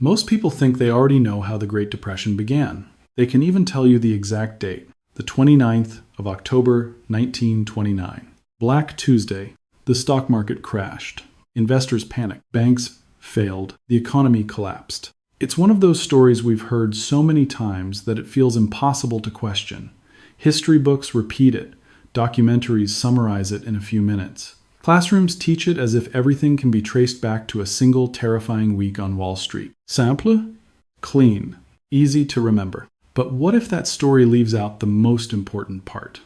Most people think they already know how the Great Depression began. They can even tell you the exact date, the 29th of October, 1929. Black Tuesday. The stock market crashed. Investors panicked. Banks failed. The economy collapsed. It's one of those stories we've heard so many times that it feels impossible to question. History books repeat it. Documentaries summarize it in a few minutes. Classrooms teach it as if everything can be traced back to a single terrifying week on Wall Street. Simple, clean, easy to remember. But what if that story leaves out the most important part?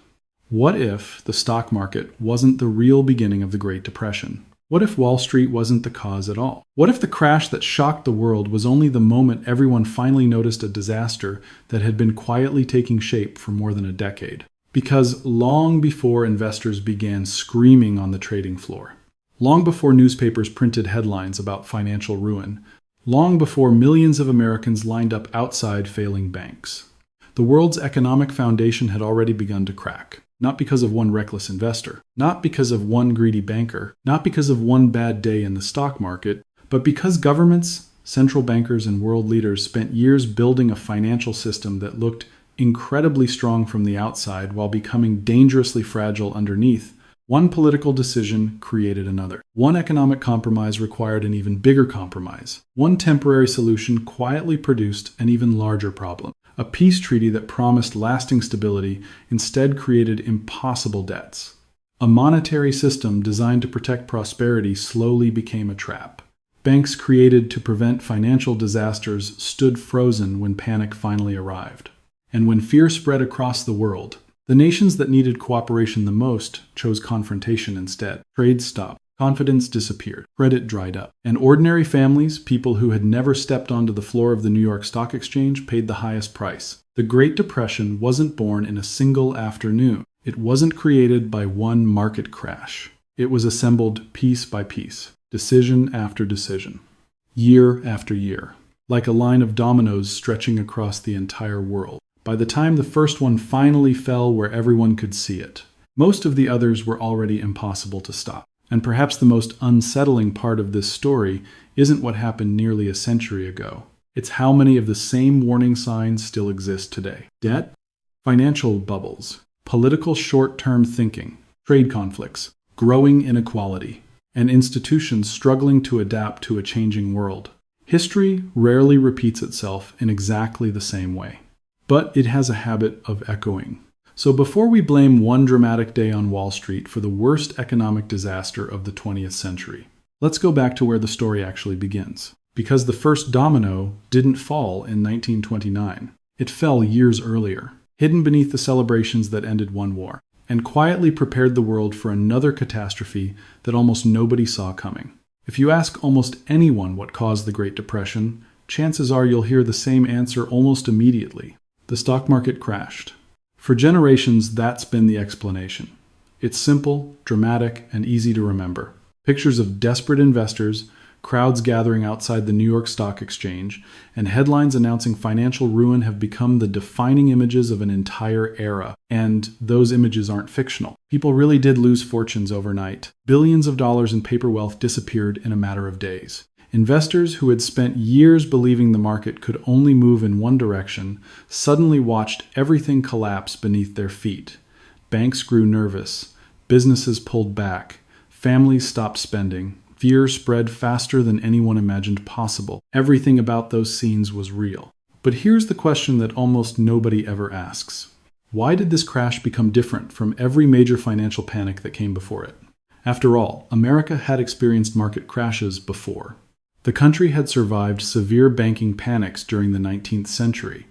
What if the stock market wasn't the real beginning of the Great Depression? What if Wall Street wasn't the cause at all? What if the crash that shocked the world was only the moment everyone finally noticed a disaster that had been quietly taking shape for more than a decade? Because long before investors began screaming on the trading floor, long before newspapers printed headlines about financial ruin, long before millions of Americans lined up outside failing banks, the world's economic foundation had already begun to crack. Not because of one reckless investor, not because of one greedy banker, not because of one bad day in the stock market, but because governments, central bankers, and world leaders spent years building a financial system that looked incredibly strong from the outside while becoming dangerously fragile underneath. One political decision created another. One economic compromise required an even bigger compromise. One temporary solution quietly produced an even larger problem. A peace treaty that promised lasting stability instead created impossible debts. A monetary system designed to protect prosperity slowly became a trap. Banks created to prevent financial disasters stood frozen when panic finally arrived. And when fear spread across the world, the nations that needed cooperation the most chose confrontation instead. Trade stopped. Confidence disappeared. Credit dried up. And ordinary families, people who had never stepped onto the floor of the New York Stock Exchange, paid the highest price. The Great Depression wasn't born in a single afternoon. It wasn't created by one market crash. It was assembled piece by piece, decision after decision, year after year, like a line of dominoes stretching across the entire world. By the time the first one finally fell where everyone could see it, most of the others were already impossible to stop. And perhaps the most unsettling part of this story isn't what happened nearly a century ago. It's how many of the same warning signs still exist today. Debt, financial bubbles, political short-term thinking, trade conflicts, growing inequality, and institutions struggling to adapt to a changing world. History rarely repeats itself in exactly the same way, but it has a habit of echoing. So before we blame one dramatic day on Wall Street for the worst economic disaster of the 20th century, let's go back to where the story actually begins. Because the first domino didn't fall in 1929. It fell years earlier, hidden beneath the celebrations that ended one war, and quietly prepared the world for another catastrophe that almost nobody saw coming. If you ask almost anyone what caused the Great Depression, chances are you'll hear the same answer almost immediately. The stock market crashed. For generations, that's been the explanation. It's simple, dramatic, and easy to remember. Pictures of desperate investors, crowds gathering outside the New York Stock Exchange, and headlines announcing financial ruin have become the defining images of an entire era. And those images aren't fictional. People really did lose fortunes overnight. Billions of dollars in paper wealth disappeared in a matter of days. Investors who had spent years believing the market could only move in one direction suddenly watched everything collapse beneath their feet. Banks grew nervous. Businesses pulled back. Families stopped spending. Fear spread faster than anyone imagined possible. Everything about those scenes was real. But here's the question that almost nobody ever asks. Why did this crash become different from every major financial panic that came before it? After all, America had experienced market crashes before. The country had survived severe banking panics during the 19th century.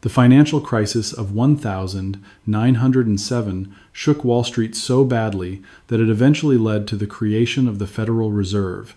The financial crisis of 1907 shook Wall Street so badly that it eventually led to the creation of the Federal Reserve.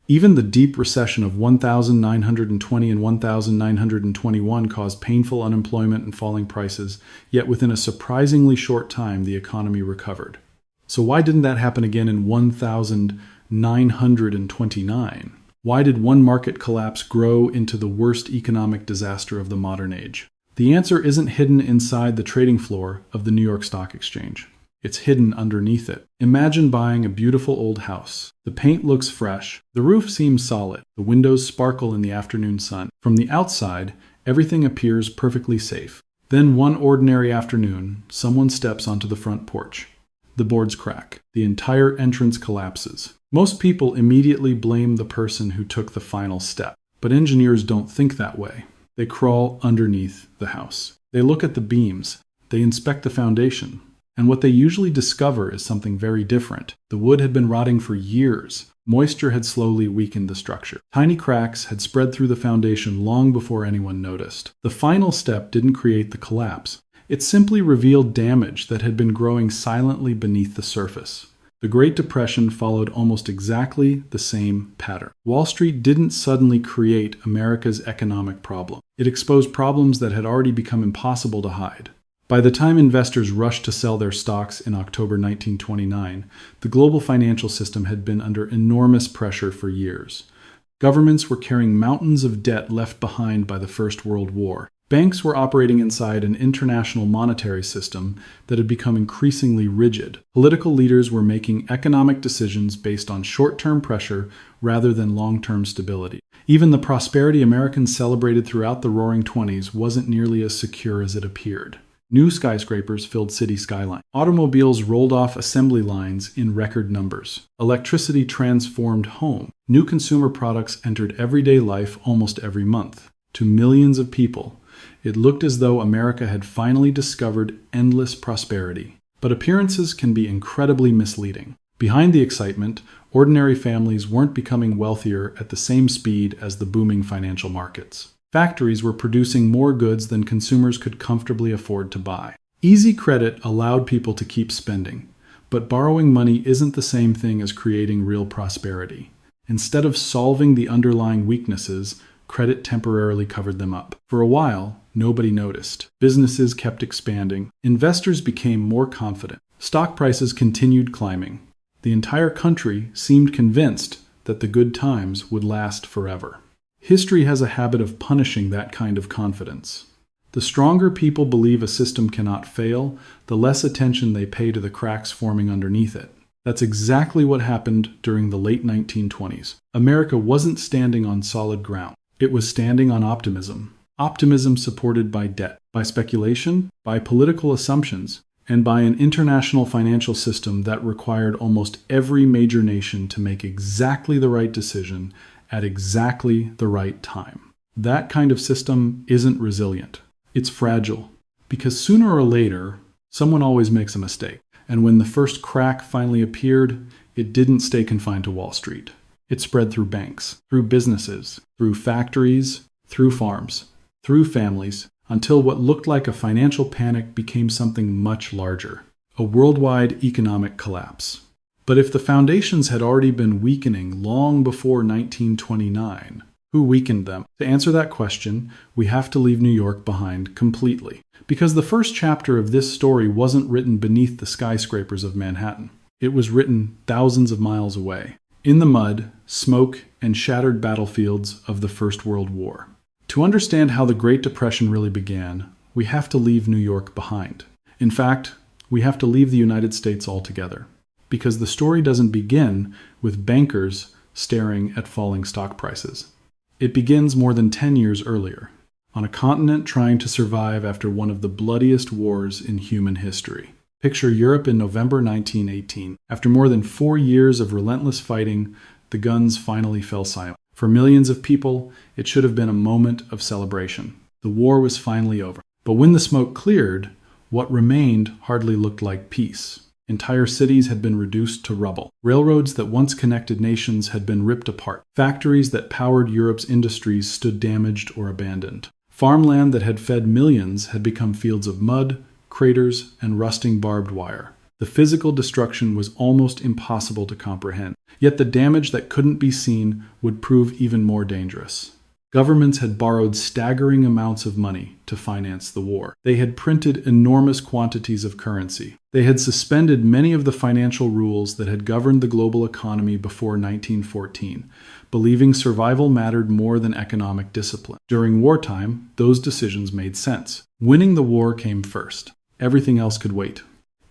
Even the deep recession of 1920 and 1921 caused painful unemployment and falling prices, yet within a surprisingly short time the economy recovered. So why didn't that happen again in 1929? Why did one market collapse grow into the worst economic disaster of the modern age? The answer isn't hidden inside the trading floor of the New York Stock Exchange. It's hidden underneath it. Imagine buying a beautiful old house. The paint looks fresh. The roof seems solid. The windows sparkle in the afternoon sun. From the outside, everything appears perfectly safe. Then one ordinary afternoon, someone steps onto the front porch. The boards crack. The entire entrance collapses. Most people immediately blame the person who took the final step. But engineers don't think that way. They crawl underneath the house. They look at the beams. They inspect the foundation. And what they usually discover is something very different. The wood had been rotting for years. Moisture had slowly weakened the structure. Tiny cracks had spread through the foundation long before anyone noticed. The final step didn't create the collapse. It simply revealed damage that had been growing silently beneath the surface. The Great Depression followed almost exactly the same pattern. Wall Street didn't suddenly create America's economic problem. It exposed problems that had already become impossible to hide. By the time investors rushed to sell their stocks in October 1929, the global financial system had been under enormous pressure for years. Governments were carrying mountains of debt left behind by the First World War. Banks were operating inside an international monetary system that had become increasingly rigid. Political leaders were making economic decisions based on short-term pressure rather than long-term stability. Even the prosperity Americans celebrated throughout the Roaring Twenties wasn't nearly as secure as it appeared. New skyscrapers filled city skylines. Automobiles rolled off assembly lines in record numbers. Electricity transformed homes. New consumer products entered everyday life almost every month. To millions of people, it looked as though America had finally discovered endless prosperity. But appearances can be incredibly misleading. Behind the excitement, ordinary families weren't becoming wealthier at the same speed as the booming financial markets. Factories were producing more goods than consumers could comfortably afford to buy. Easy credit allowed people to keep spending, but borrowing money isn't the same thing as creating real prosperity. Instead of solving the underlying weaknesses, credit temporarily covered them up. For a while, nobody noticed. Businesses kept expanding. Investors became more confident. Stock prices continued climbing. The entire country seemed convinced that the good times would last forever. History has a habit of punishing that kind of confidence. The stronger people believe a system cannot fail, the less attention they pay to the cracks forming underneath it. That's exactly what happened during the late 1920s. America wasn't standing on solid ground. It was standing on optimism. Optimism supported by debt, by speculation, by political assumptions, and by an international financial system that required almost every major nation to make exactly the right decision at exactly the right time. That kind of system isn't resilient. It's fragile, because sooner or later, someone always makes a mistake. And when the first crack finally appeared, it didn't stay confined to Wall Street. It spread through banks, through businesses, through factories, through farms, through families, until what looked like a financial panic became something much larger, a worldwide economic collapse. But if the foundations had already been weakening long before 1929, who weakened them? To answer that question, we have to leave New York behind completely. Because the first chapter of this story wasn't written beneath the skyscrapers of Manhattan. It was written thousands of miles away, in the mud, smoke, and shattered battlefields of the First World War. To understand how the Great Depression really began, we have to leave New York behind. In fact, we have to leave the United States altogether. Because the story doesn't begin with bankers staring at falling stock prices. It begins more than 10 years earlier, on a continent trying to survive after one of the bloodiest wars in human history. Picture Europe in November 1918. After more than 4 years of relentless fighting, the guns finally fell silent. For millions of people, it should have been a moment of celebration. The war was finally over. But when the smoke cleared, what remained hardly looked like peace. Entire cities had been reduced to rubble. Railroads that once connected nations had been ripped apart. Factories that powered Europe's industries stood damaged or abandoned. Farmland that had fed millions had become fields of mud, craters, and rusting barbed wire. The physical destruction was almost impossible to comprehend. Yet the damage that couldn't be seen would prove even more dangerous. Governments had borrowed staggering amounts of money to finance the war. They had printed enormous quantities of currency. They had suspended many of the financial rules that had governed the global economy before 1914, believing survival mattered more than economic discipline. During wartime, those decisions made sense. Winning the war came first. Everything else could wait.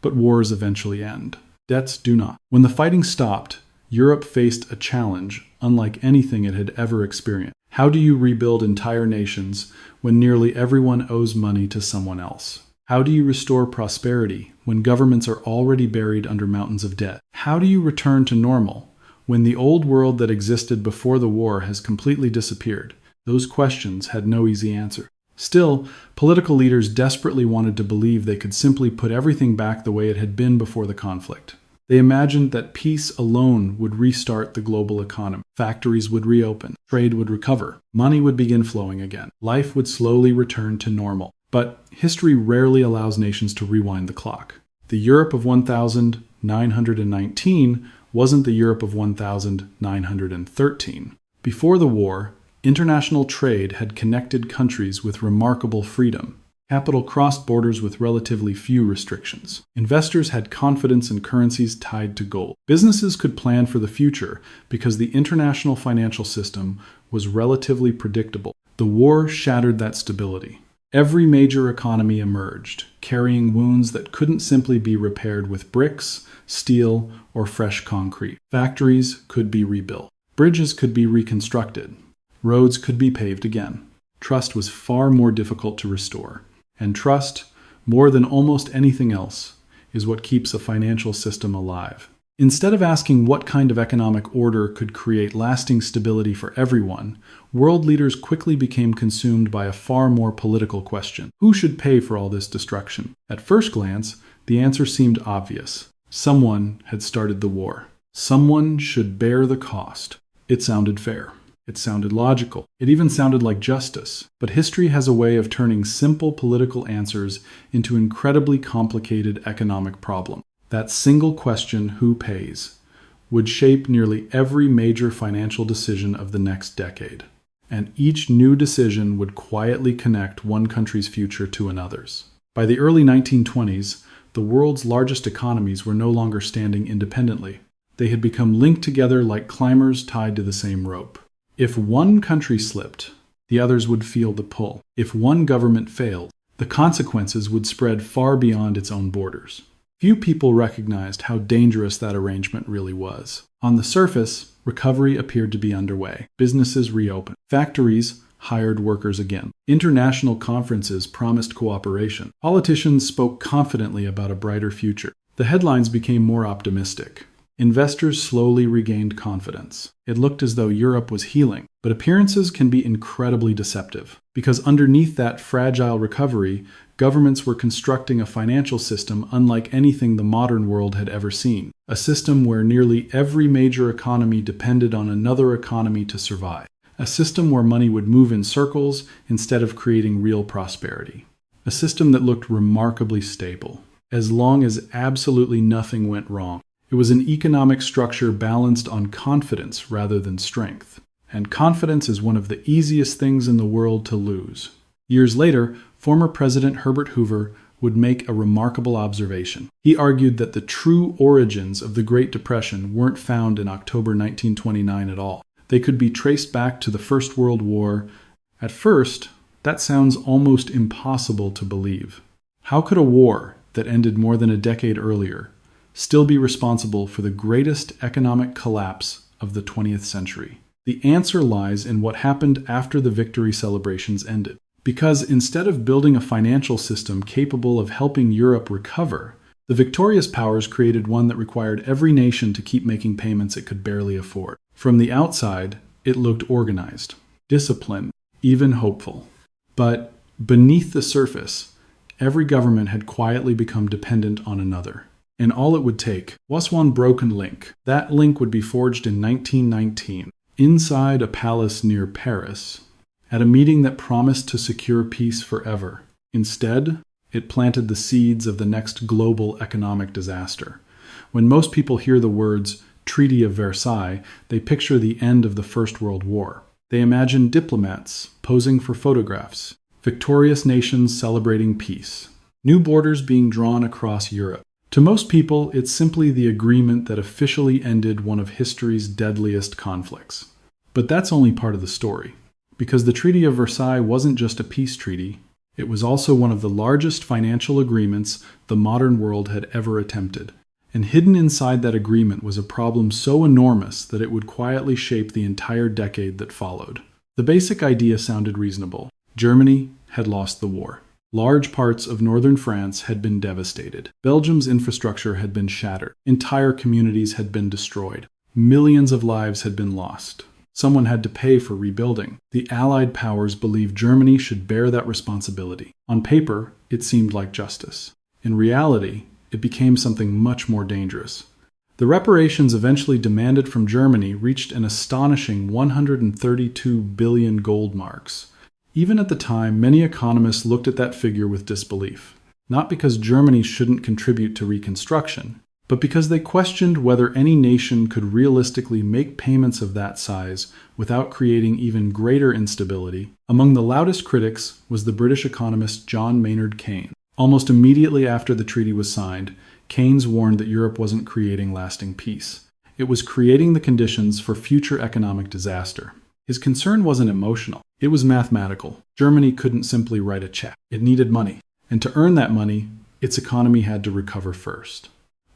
But wars eventually end. Debts do not. When the fighting stopped, Europe faced a challenge unlike anything it had ever experienced. How do you rebuild entire nations when nearly everyone owes money to someone else? How do you restore prosperity when governments are already buried under mountains of debt? How do you return to normal when the old world that existed before the war has completely disappeared? Those questions had no easy answer. Still, political leaders desperately wanted to believe they could simply put everything back the way it had been before the conflict. They imagined that peace alone would restart the global economy. Factories would reopen, trade would recover, money would begin flowing again, life would slowly return to normal. But history rarely allows nations to rewind the clock. The Europe of 1919 wasn't the Europe of 1913. Before the war, international trade had connected countries with remarkable freedom. Capital crossed borders with relatively few restrictions. Investors had confidence in currencies tied to gold. Businesses could plan for the future because the international financial system was relatively predictable. The war shattered that stability. Every major economy emerged, carrying wounds that couldn't simply be repaired with bricks, steel, or fresh concrete. Factories could be rebuilt. Bridges could be reconstructed. Roads could be paved again. Trust was far more difficult to restore. And trust, more than almost anything else, is what keeps a financial system alive. Instead of asking what kind of economic order could create lasting stability for everyone, world leaders quickly became consumed by a far more political question. Who should pay for all this destruction? At first glance, the answer seemed obvious. Someone had started the war. Someone should bear the cost. It sounded fair. It sounded logical. It even sounded like justice. But history has a way of turning simple political answers into incredibly complicated economic problems. That single question, who pays, would shape nearly every major financial decision of the next decade. And each new decision would quietly connect one country's future to another's. By the early 1920s, the world's largest economies were no longer standing independently. They had become linked together like climbers tied to the same rope. If one country slipped, the others would feel the pull. If one government failed, the consequences would spread far beyond its own borders. Few people recognized how dangerous that arrangement really was. On the surface, recovery appeared to be underway. Businesses reopened. Factories hired workers again. International conferences promised cooperation. Politicians spoke confidently about a brighter future. The headlines became more optimistic. Investors slowly regained confidence. It looked as though Europe was healing, but appearances can be incredibly deceptive. Because underneath that fragile recovery, governments were constructing a financial system unlike anything the modern world had ever seen. A system where nearly every major economy depended on another economy to survive. A system where money would move in circles instead of creating real prosperity. A system that looked remarkably stable, as long as absolutely nothing went wrong. It was an economic structure balanced on confidence rather than strength. And confidence is one of the easiest things in the world to lose. Years later, former President Herbert Hoover would make a remarkable observation. He argued that the true origins of the Great Depression weren't found in October 1929 at all. They could be traced back to the First World War. At first, that sounds almost impossible to believe. How could a war that ended more than a decade earlier still be responsible for the greatest economic collapse of the 20th century? The answer lies in what happened after the victory celebrations ended. Because instead of building a financial system capable of helping Europe recover, the victorious powers created one that required every nation to keep making payments it could barely afford. From the outside, it looked organized, disciplined, even hopeful. But beneath the surface, every government had quietly become dependent on another. And all it would take was one broken link. That link would be forged in 1919, inside a palace near Paris, at a meeting that promised to secure peace forever. Instead, it planted the seeds of the next global economic disaster. When most people hear the words Treaty of Versailles, they picture the end of the First World War. They imagine diplomats posing for photographs, victorious nations celebrating peace, new borders being drawn across Europe. To most people, it's simply the agreement that officially ended one of history's deadliest conflicts. But that's only part of the story, because the Treaty of Versailles wasn't just a peace treaty, It was also one of the largest financial agreements the modern world had ever attempted. And hidden inside that agreement was a problem so enormous that it would quietly shape the entire decade that followed. The basic idea sounded reasonable. Germany had lost the war. Large parts of northern France had been devastated. Belgium's infrastructure had been shattered. Entire communities had been destroyed. Millions of lives had been lost. Someone had to pay for rebuilding. The Allied powers believed Germany should bear that responsibility. On paper, it seemed like justice. In reality, it became something much more dangerous. The reparations eventually demanded from Germany reached an astonishing 132 billion gold marks. Even at the time, many economists looked at that figure with disbelief. Not because Germany shouldn't contribute to reconstruction, but because they questioned whether any nation could realistically make payments of that size without creating even greater instability. Among the loudest critics was the British economist John Maynard Keynes. Almost immediately after the treaty was signed, Keynes warned that Europe wasn't creating lasting peace. It was creating the conditions for future economic disaster. His concern wasn't emotional. It was mathematical. Germany couldn't simply write a check. It needed money. And to earn that money, its economy had to recover first.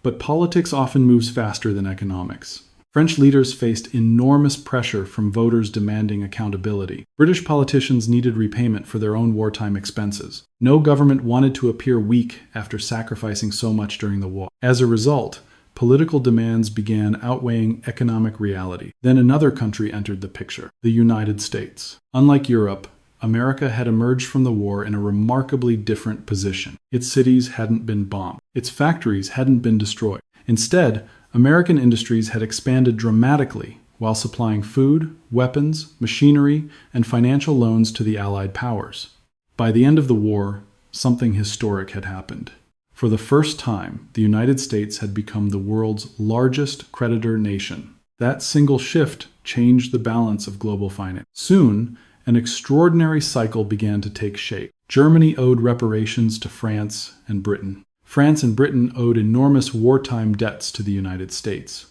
But politics often moves faster than economics. French leaders faced enormous pressure from voters demanding accountability. British politicians needed repayment for their own wartime expenses. No government wanted to appear weak after sacrificing so much during the war. As a result, political demands began outweighing economic reality. Then another country entered the picture, the United States. Unlike Europe, America had emerged from the war in a remarkably different position. Its cities hadn't been bombed. Its factories hadn't been destroyed. Instead, American industries had expanded dramatically while supplying food, weapons, machinery, and financial loans to the Allied powers. By the end of the war, something historic had happened. For the first time, the United States had become the world's largest creditor nation. That single shift changed the balance of global finance. Soon, an extraordinary cycle began to take shape. Germany owed reparations to France and Britain. France and Britain owed enormous wartime debts to the United States.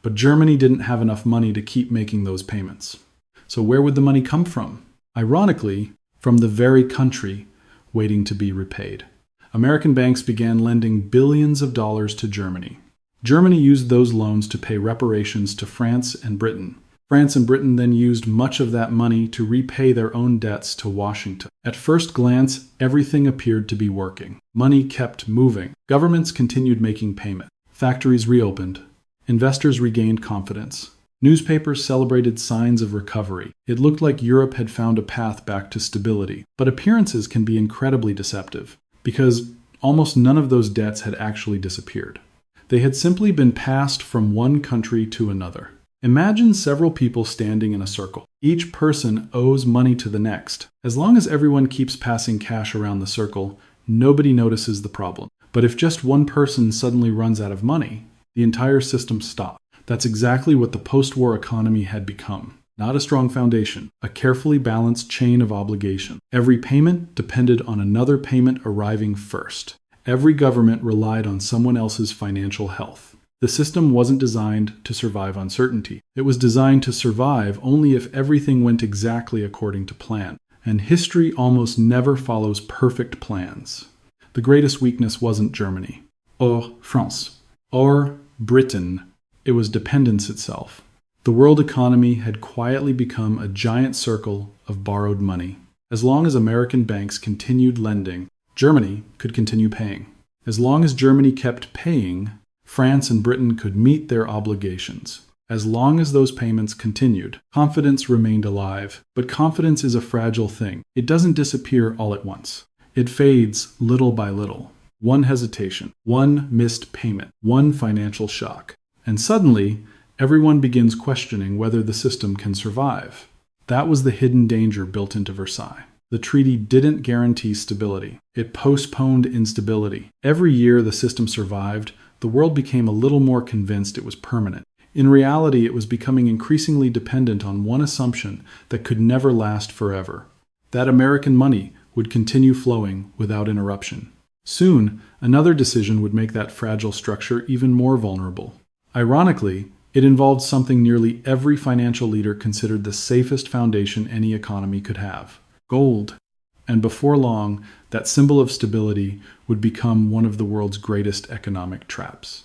But Germany didn't have enough money to keep making those payments. So where would the money come from? Ironically, from the very country waiting to be repaid. American banks began lending billions of dollars to Germany. Germany used those loans to pay reparations to France and Britain. France and Britain then used much of that money to repay their own debts to Washington. At first glance, everything appeared to be working. Money kept moving. Governments continued making payments. Factories reopened. Investors regained confidence. Newspapers celebrated signs of recovery. It looked like Europe had found a path back to stability. But appearances can be incredibly deceptive, because almost none of those debts had actually disappeared. They had simply been passed from one country to another. Imagine several people standing in a circle. Each person owes money to the next. As long as everyone keeps passing cash around the circle, nobody notices the problem. But if just one person suddenly runs out of money, the entire system stops. That's exactly what the post-war economy had become. Not a strong foundation, a carefully balanced chain of obligation. Every payment depended on another payment arriving first. Every government relied on someone else's financial health. The system wasn't designed to survive uncertainty. It was designed to survive only if everything went exactly according to plan. And history almost never follows perfect plans. The greatest weakness wasn't Germany, or France, or Britain. It was dependence itself. The world economy had quietly become a giant circle of borrowed money. As long as American banks continued lending, Germany could continue paying. As long as Germany kept paying, France and Britain could meet their obligations. As long as those payments continued, confidence remained alive. But confidence is a fragile thing. It doesn't disappear all at once. It fades little by little. One hesitation, one missed payment, one financial shock. And suddenly, everyone begins questioning whether the system can survive. That was the hidden danger built into Versailles. The treaty didn't guarantee stability. It postponed instability. Every year the system survived, the world became a little more convinced it was permanent. In reality, it was becoming increasingly dependent on one assumption that could never last forever: that American money would continue flowing without interruption. Soon, another decision would make that fragile structure even more vulnerable. Ironically, it involved something nearly every financial leader considered the safest foundation any economy could have: gold. And before long, that symbol of stability would become one of the world's greatest economic traps.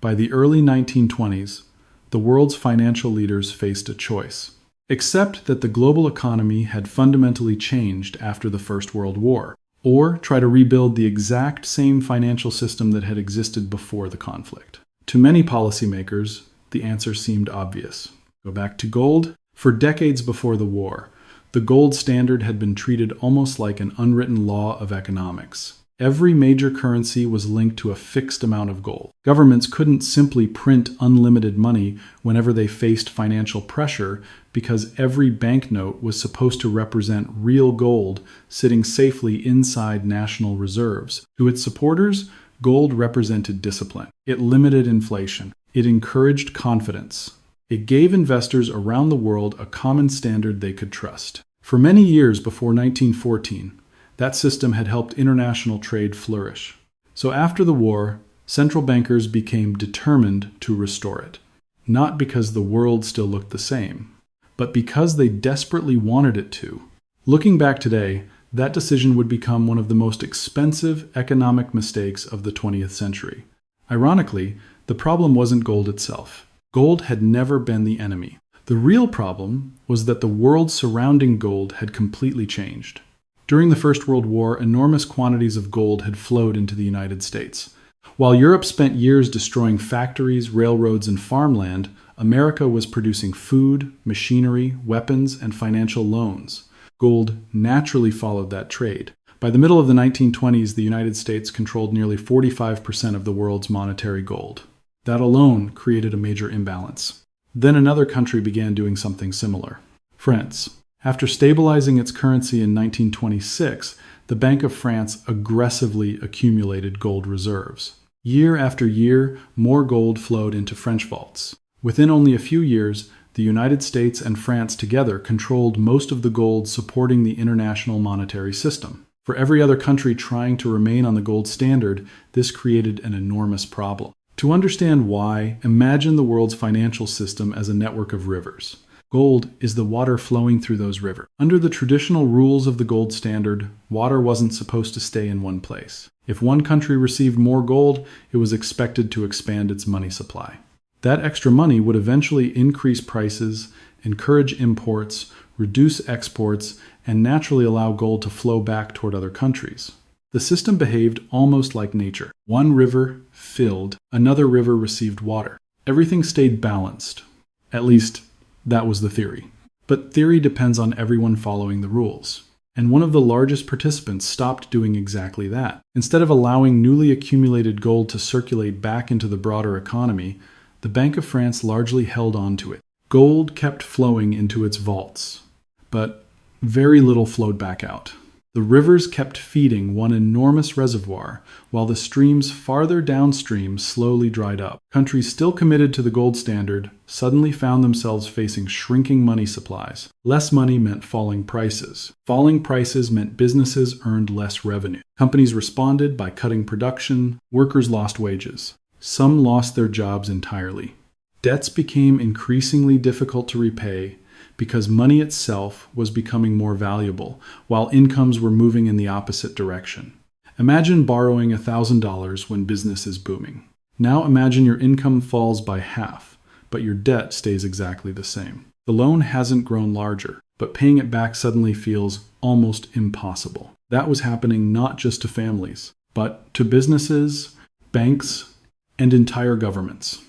By the early 1920s, the world's financial leaders faced a choice. Accept that the global economy had fundamentally changed after the First World War, or try to rebuild the exact same financial system that had existed before the conflict. To many policymakers, the answer seemed obvious. Go back to gold? For decades before the war, the gold standard had been treated almost like an unwritten law of economics. Every major currency was linked to a fixed amount of gold. Governments couldn't simply print unlimited money whenever they faced financial pressure because every banknote was supposed to represent real gold sitting safely inside national reserves. To its supporters, gold represented discipline. It limited inflation. It encouraged confidence. It gave investors around the world a common standard they could trust. For many years before 1914, that system had helped international trade flourish. So after the war, central bankers became determined to restore it. Not because the world still looked the same, but because they desperately wanted it to. Looking back today, that decision would become one of the most expensive economic mistakes of the 20th century. Ironically, the problem wasn't gold itself. Gold had never been the enemy. The real problem was that the world surrounding gold had completely changed. During the First World War, enormous quantities of gold had flowed into the United States. While Europe spent years destroying factories, railroads, and farmland, America was producing food, machinery, weapons, and financial loans. Gold naturally followed that trade. By the middle of the 1920s, the United States controlled nearly 45% of the world's monetary gold. That alone created a major imbalance. Then another country began doing something similar. France. After stabilizing its currency in 1926, the Bank of France aggressively accumulated gold reserves. Year after year, more gold flowed into French vaults. Within only a few years, the United States and France together controlled most of the gold supporting the international monetary system. For every other country trying to remain on the gold standard, this created an enormous problem. To understand why, imagine the world's financial system as a network of rivers. Gold is the water flowing through those rivers. Under the traditional rules of the gold standard, water wasn't supposed to stay in one place. If one country received more gold, it was expected to expand its money supply. That extra money would eventually increase prices, encourage imports, reduce exports, and naturally allow gold to flow back toward other countries. The system behaved almost like nature. One river filled, another river received water. Everything stayed balanced. At least, that was the theory. But theory depends on everyone following the rules. And one of the largest participants stopped doing exactly that. Instead of allowing newly accumulated gold to circulate back into the broader economy, the Bank of France largely held on to it. Gold kept flowing into its vaults, but very little flowed back out. The rivers kept feeding one enormous reservoir, while the streams farther downstream slowly dried up. Countries still committed to the gold standard suddenly found themselves facing shrinking money supplies. Less money meant falling prices. Falling prices meant businesses earned less revenue. Companies responded by cutting production. Workers lost wages. Some lost their jobs entirely. Debts became increasingly difficult to repay because money itself was becoming more valuable, while incomes were moving in the opposite direction. Imagine borrowing $1,000 when business is booming. Now imagine your income falls by half, but your debt stays exactly the same. The loan hasn't grown larger, but paying it back suddenly feels almost impossible. That was happening not just to families, but to businesses, banks, and entire governments.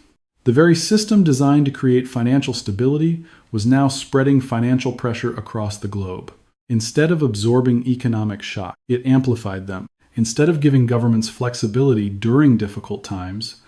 The very system designed to create financial stability was now spreading financial pressure across the globe. Instead of absorbing economic shock, it amplified them. Instead of giving governments flexibility during difficult times,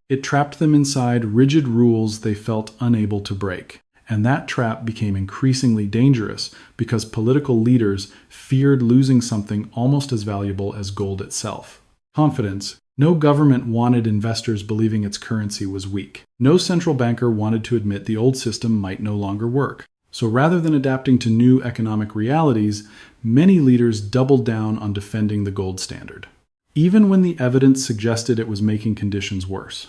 it trapped them inside rigid rules they felt unable to break. And that trap became increasingly dangerous because political leaders feared losing something almost as valuable as gold itself: confidence. No government wanted investors believing its currency was weak. No central banker wanted to admit the old system might no longer work. So rather than adapting to new economic realities, many leaders doubled down on defending the gold standard, even when the evidence suggested it was making conditions worse.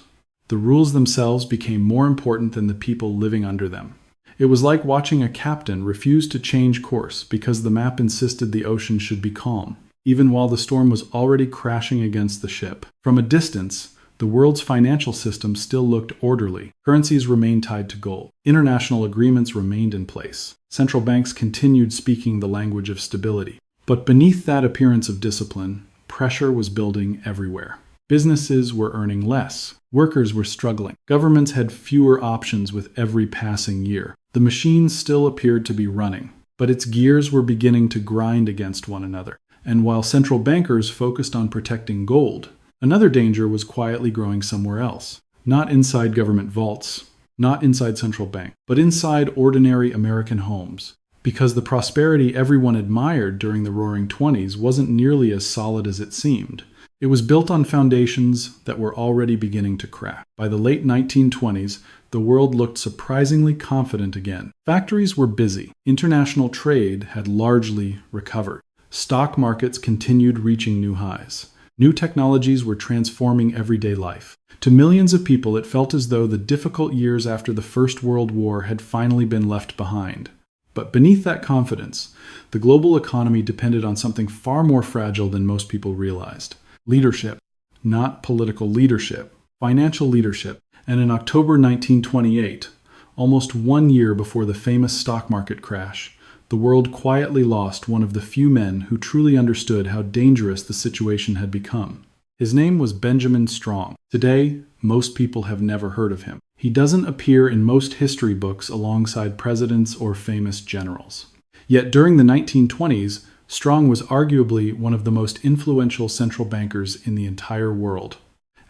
The rules themselves became more important than the people living under them. It was like watching a captain refuse to change course because the map insisted the ocean should be calm, even while the storm was already crashing against the ship. From a distance, the world's financial system still looked orderly. Currencies remained tied to gold. International agreements remained in place. Central banks continued speaking the language of stability. But beneath that appearance of discipline, pressure was building everywhere. Businesses were earning less. Workers were struggling. Governments had fewer options with every passing year. The machine still appeared to be running, but its gears were beginning to grind against one another. And while central bankers focused on protecting gold, another danger was quietly growing somewhere else. Not inside government vaults, not inside central bank, but inside ordinary American homes. Because the prosperity everyone admired during the Roaring Twenties wasn't nearly as solid as it seemed. It was built on foundations that were already beginning to crack. By the late 1920s, the world looked surprisingly confident again. Factories were busy. International trade had largely recovered. Stock markets continued reaching new highs. New technologies were transforming everyday life. To millions of people, it felt as though the difficult years after the First World War had finally been left behind. But beneath that confidence, the global economy depended on something far more fragile than most people realized. Leadership, not political leadership, financial leadership. And in October 1928, almost 1 year before the famous stock market crash, the world quietly lost one of the few men who truly understood how dangerous the situation had become. His name was Benjamin Strong. Today, most people have never heard of him. He doesn't appear in most history books alongside presidents or famous generals. Yet during the 1920s, Strong was arguably one of the most influential central bankers in the entire world.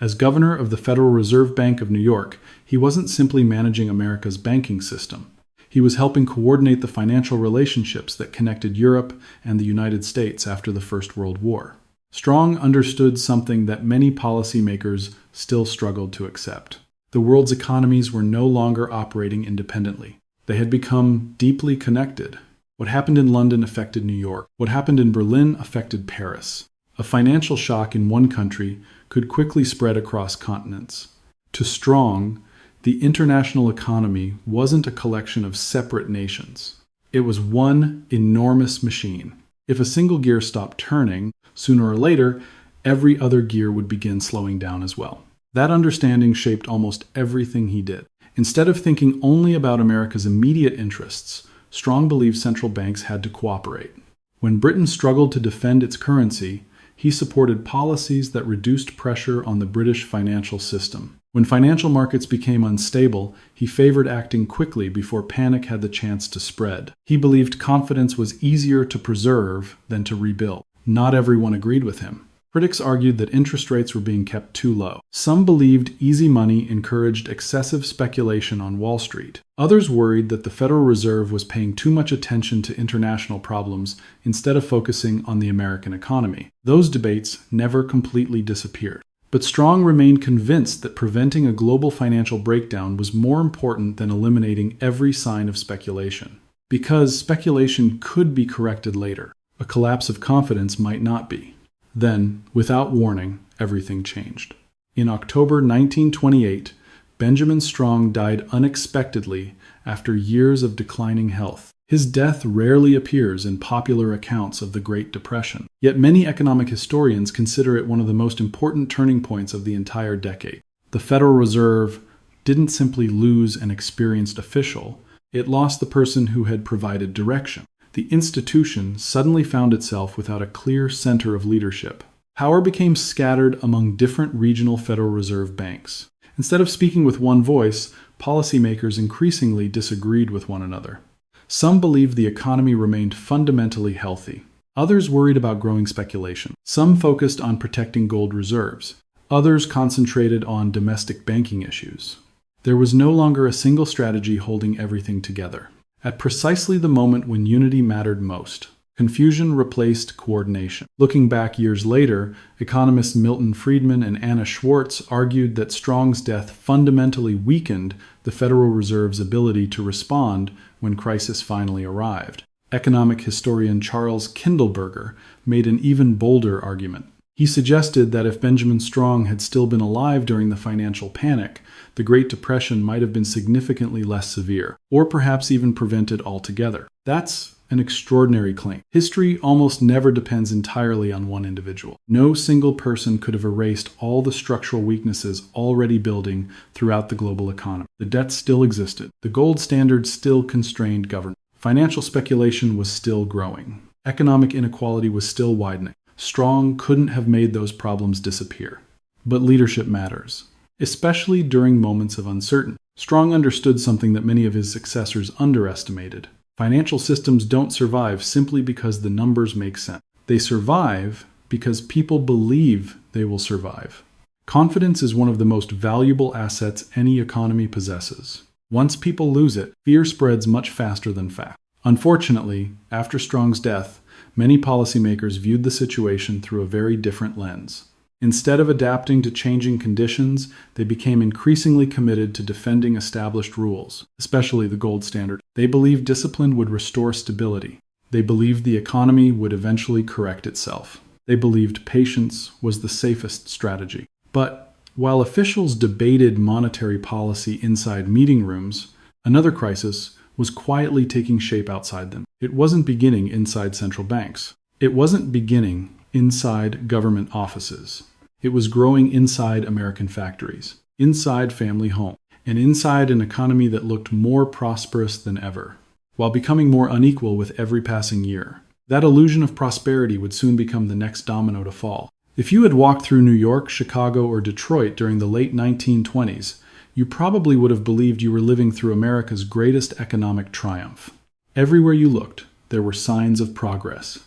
As governor of the Federal Reserve Bank of New York, he wasn't simply managing America's banking system. He was helping coordinate the financial relationships that connected Europe and the United States after the First World War. Strong understood something that many policymakers still struggled to accept. The world's economies were no longer operating independently. They had become deeply connected. What happened in London affected New York. What happened in Berlin affected Paris. A financial shock in one country could quickly spread across continents. To Strong, the international economy wasn't a collection of separate nations. It was one enormous machine. If a single gear stopped turning, sooner or later, every other gear would begin slowing down as well. That understanding shaped almost everything he did. Instead of thinking only about America's immediate interests, Strong believed central banks had to cooperate. When Britain struggled to defend its currency, he supported policies that reduced pressure on the British financial system. When financial markets became unstable, he favored acting quickly before panic had the chance to spread. He believed confidence was easier to preserve than to rebuild. Not everyone agreed with him. Critics argued that interest rates were being kept too low. Some believed easy money encouraged excessive speculation on Wall Street. Others worried that the Federal Reserve was paying too much attention to international problems instead of focusing on the American economy. Those debates never completely disappeared. But Strong remained convinced that preventing a global financial breakdown was more important than eliminating every sign of speculation. Because speculation could be corrected later. A collapse of confidence might not be. Then, without warning, everything changed. In October 1928, Benjamin Strong died unexpectedly after years of declining health. His death rarely appears in popular accounts of the Great Depression, yet many economic historians consider it one of the most important turning points of the entire decade. The Federal Reserve didn't simply lose an experienced official, it lost the person who had provided direction. The institution suddenly found itself without a clear center of leadership. Power became scattered among different regional Federal Reserve banks. Instead of speaking with one voice, policymakers increasingly disagreed with one another. Some believed the economy remained fundamentally healthy. Others worried about growing speculation. Some focused on protecting gold reserves. Others concentrated on domestic banking issues. There was no longer a single strategy holding everything together. At precisely the moment when unity mattered most, confusion replaced coordination. Looking back years later, economists Milton Friedman and Anna Schwartz argued that Strong's death fundamentally weakened the Federal Reserve's ability to respond when crisis finally arrived. Economic historian Charles Kindleberger made an even bolder argument. He suggested that if Benjamin Strong had still been alive during the financial panic, the Great Depression might have been significantly less severe, or perhaps even prevented altogether. That's an extraordinary claim. History almost never depends entirely on one individual. No single person could have erased all the structural weaknesses already building throughout the global economy. The debt still existed. The gold standard still constrained government. Financial speculation was still growing. Economic inequality was still widening. Strong couldn't have made those problems disappear. But leadership matters, especially during moments of uncertainty. Strong understood something that many of his successors underestimated. Financial systems don't survive simply because the numbers make sense. They survive because people believe they will survive. Confidence is one of the most valuable assets any economy possesses. Once people lose it, fear spreads much faster than fact. Unfortunately, after Strong's death, many policymakers viewed the situation through a very different lens. Instead of adapting to changing conditions, they became increasingly committed to defending established rules, especially the gold standard. They believed discipline would restore stability. They believed the economy would eventually correct itself. They believed patience was the safest strategy. But while officials debated monetary policy inside meeting rooms, another crisis was quietly taking shape outside them. It wasn't beginning inside central banks. It wasn't beginning inside government offices. It was growing inside American factories, inside family homes, and inside an economy that looked more prosperous than ever, while becoming more unequal with every passing year. That illusion of prosperity would soon become the next domino to fall. If you had walked through New York, Chicago, or Detroit during the late 1920s, you probably would have believed you were living through America's greatest economic triumph. Everywhere you looked, there were signs of progress.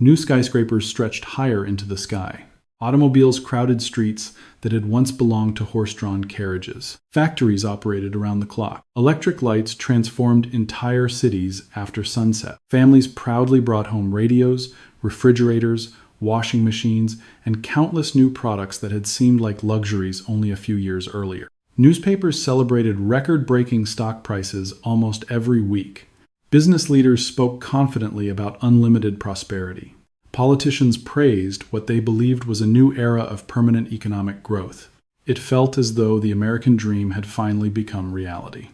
New skyscrapers stretched higher into the sky. Automobiles crowded streets that had once belonged to horse-drawn carriages. Factories operated around the clock. Electric lights transformed entire cities after sunset. Families proudly brought home radios, refrigerators, washing machines, and countless new products that had seemed like luxuries only a few years earlier. Newspapers celebrated record-breaking stock prices almost every week. Business leaders spoke confidently about unlimited prosperity. Politicians praised what they believed was a new era of permanent economic growth. It felt as though the American dream had finally become reality.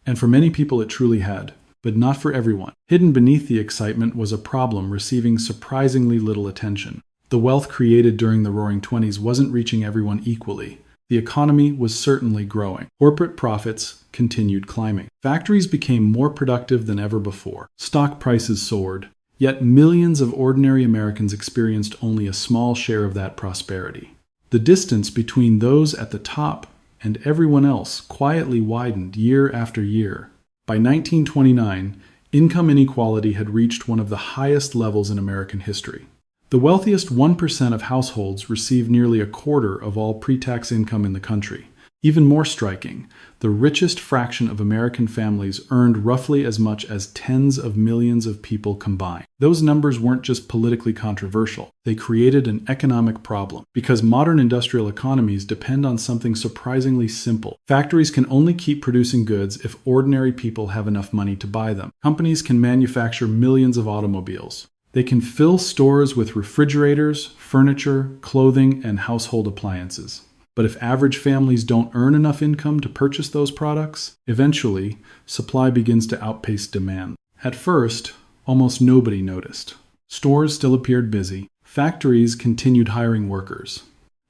And for many people it truly had, but not for everyone. Hidden beneath the excitement was a problem receiving surprisingly little attention. The wealth created during the Roaring Twenties wasn't reaching everyone equally. The economy was certainly growing. Corporate profits continued climbing. Factories became more productive than ever before. Stock prices soared. Yet millions of ordinary Americans experienced only a small share of that prosperity. The distance between those at the top and everyone else quietly widened year after year. By 1929, income inequality had reached one of the highest levels in American history. The wealthiest 1% of households received nearly a quarter of all pre-tax income in the country. Even more striking, the richest fraction of American families earned roughly as much as tens of millions of people combined. Those numbers weren't just politically controversial. They created an economic problem, because modern industrial economies depend on something surprisingly simple. Factories can only keep producing goods if ordinary people have enough money to buy them. Companies can manufacture millions of automobiles. They can fill stores with refrigerators, furniture, clothing, and household appliances. But if average families don't earn enough income to purchase those products, eventually, supply begins to outpace demand. At first, almost nobody noticed. Stores still appeared busy. Factories continued hiring workers.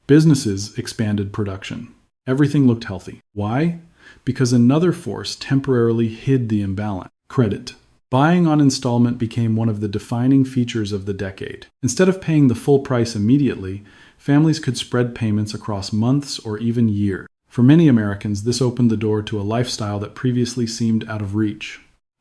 Businesses expanded production. Everything looked healthy. Why? Because another force temporarily hid the imbalance: credit. Buying on installment became one of the defining features of the decade. Instead of paying the full price immediately, families could spread payments across months or even years. For many Americans, this opened the door to a lifestyle that previously seemed out of reach.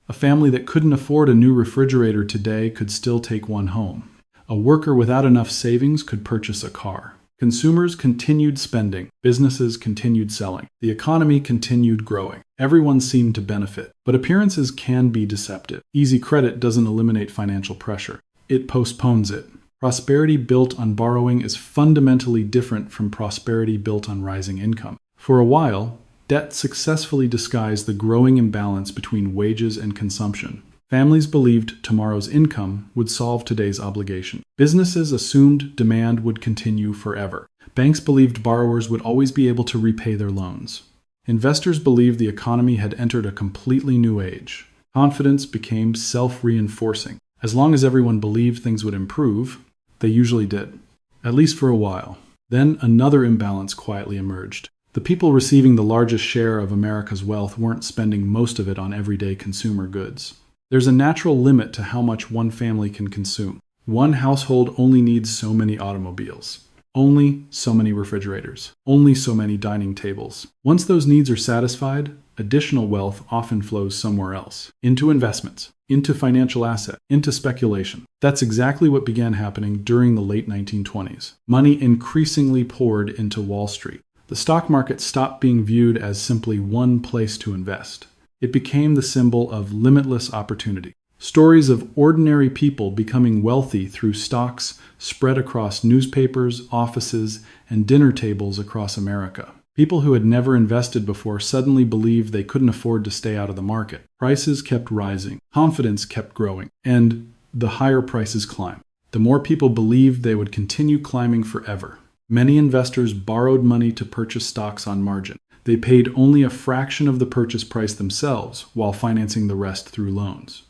A family that couldn't afford a new refrigerator today could still take one home. A worker without enough savings could purchase a car. Consumers continued spending. Businesses continued selling. The economy continued growing. Everyone seemed to benefit. But appearances can be deceptive. Easy credit doesn't eliminate financial pressure. It postpones it. Prosperity built on borrowing is fundamentally different from prosperity built on rising income. For a while, debt successfully disguised the growing imbalance between wages and consumption. Families believed tomorrow's income would solve today's obligation. Businesses assumed demand would continue forever. Banks believed borrowers would always be able to repay their loans. Investors believed the economy had entered a completely new age. Confidence became self-reinforcing. As long as everyone believed things would improve, they usually did, at least for a while. Then another imbalance quietly emerged. The people receiving the largest share of America's wealth weren't spending most of it on everyday consumer goods. There's a natural limit to how much one family can consume. One household only needs so many automobiles, only so many refrigerators, only so many dining tables. Once those needs are satisfied, additional wealth often flows somewhere else, into investments, into financial assets, into speculation. That's exactly what began happening during the late 1920s. Money increasingly poured into Wall Street. The stock market stopped being viewed as simply one place to invest. It became the symbol of limitless opportunity. Stories of ordinary people becoming wealthy through stocks spread across newspapers, offices, and dinner tables across America. People who had never invested before suddenly believed they couldn't afford to stay out of the market. Prices kept rising, confidence kept growing, and the higher prices climbed. The more people believed they would continue climbing forever. Many investors borrowed money to purchase stocks on margin. They paid only a fraction of the purchase price themselves while financing the rest through loans.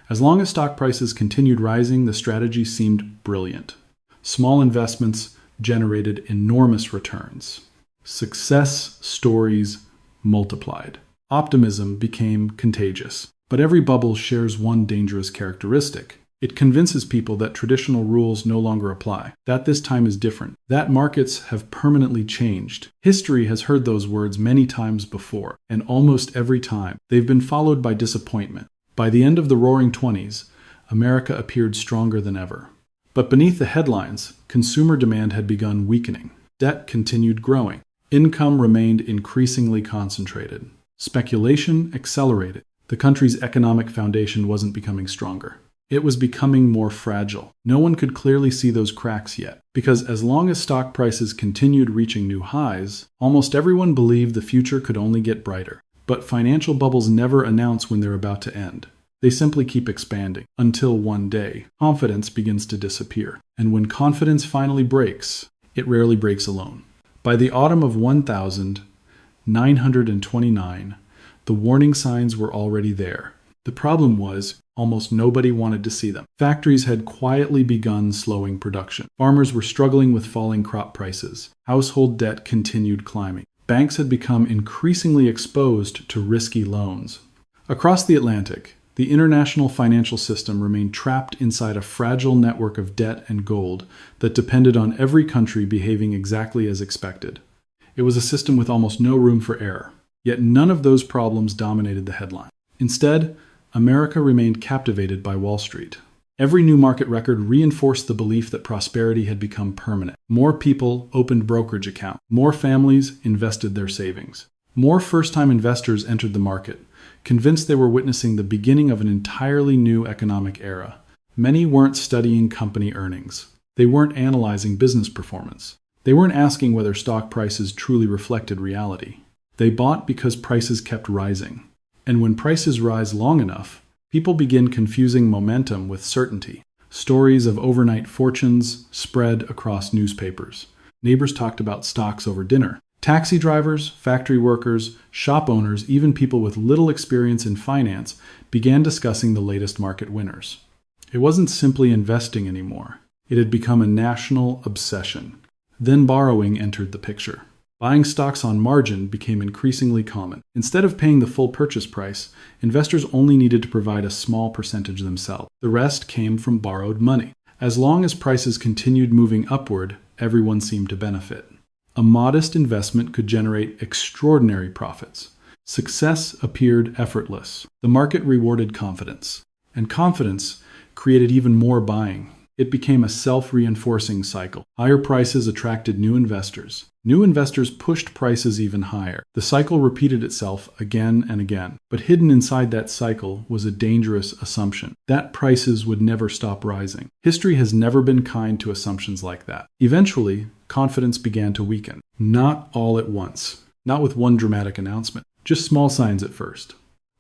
As long as stock prices continued rising, the strategy seemed brilliant. Small investments generated enormous returns. Success stories multiplied. Optimism became contagious. But every bubble shares one dangerous characteristic. It convinces people that traditional rules no longer apply, that this time is different, that markets have permanently changed. History has heard those words many times before, and almost every time, they've been followed by disappointment. By the end of the Roaring '20s, America appeared stronger than ever. But beneath the headlines, consumer demand had begun weakening. Debt continued growing. Income remained increasingly concentrated. Speculation accelerated. The country's economic foundation wasn't becoming stronger. It was becoming more fragile. No one could clearly see those cracks yet, because as long as stock prices continued reaching new highs, almost everyone believed the future could only get brighter. But financial bubbles never announce when they're about to end. They simply keep expanding, until one day, confidence begins to disappear. And when confidence finally breaks, it rarely breaks alone. By the autumn of 1929, the warning signs were already there. The problem was, almost nobody wanted to see them. Factories had quietly begun slowing production. Farmers were struggling with falling crop prices. Household debt continued climbing. Banks had become increasingly exposed to risky loans. Across the Atlantic, the international financial system remained trapped inside a fragile network of debt and gold that depended on every country behaving exactly as expected. It was a system with almost no room for error. Yet none of those problems dominated the headline. Instead, America remained captivated by Wall Street. Every new market record reinforced the belief that prosperity had become permanent. More people opened brokerage accounts. More families invested their savings. More first-time investors entered the market, convinced they were witnessing the beginning of an entirely new economic era. Many weren't studying company earnings. They weren't analyzing business performance. They weren't asking whether stock prices truly reflected reality. They bought because prices kept rising. And when prices rise long enough, people begin confusing momentum with certainty. Stories of overnight fortunes spread across newspapers. Neighbors talked about stocks over dinner. Taxi drivers, factory workers, shop owners, even people with little experience in finance began discussing the latest market winners. It wasn't simply investing anymore. It had become a national obsession. Then borrowing entered the picture. Buying stocks on margin became increasingly common. Instead of paying the full purchase price, investors only needed to provide a small percentage themselves. The rest came from borrowed money. As long as prices continued moving upward, everyone seemed to benefit. A modest investment could generate extraordinary profits. Success appeared effortless. The market rewarded confidence, and confidence created even more buying. It became a self-reinforcing cycle. Higher prices attracted new investors. New investors pushed prices even higher. The cycle repeated itself again and again. But hidden inside that cycle was a dangerous assumption, that prices would never stop rising. History has never been kind to assumptions like that. Eventually, confidence began to weaken. Not all at once. Not with one dramatic announcement. Just small signs at first.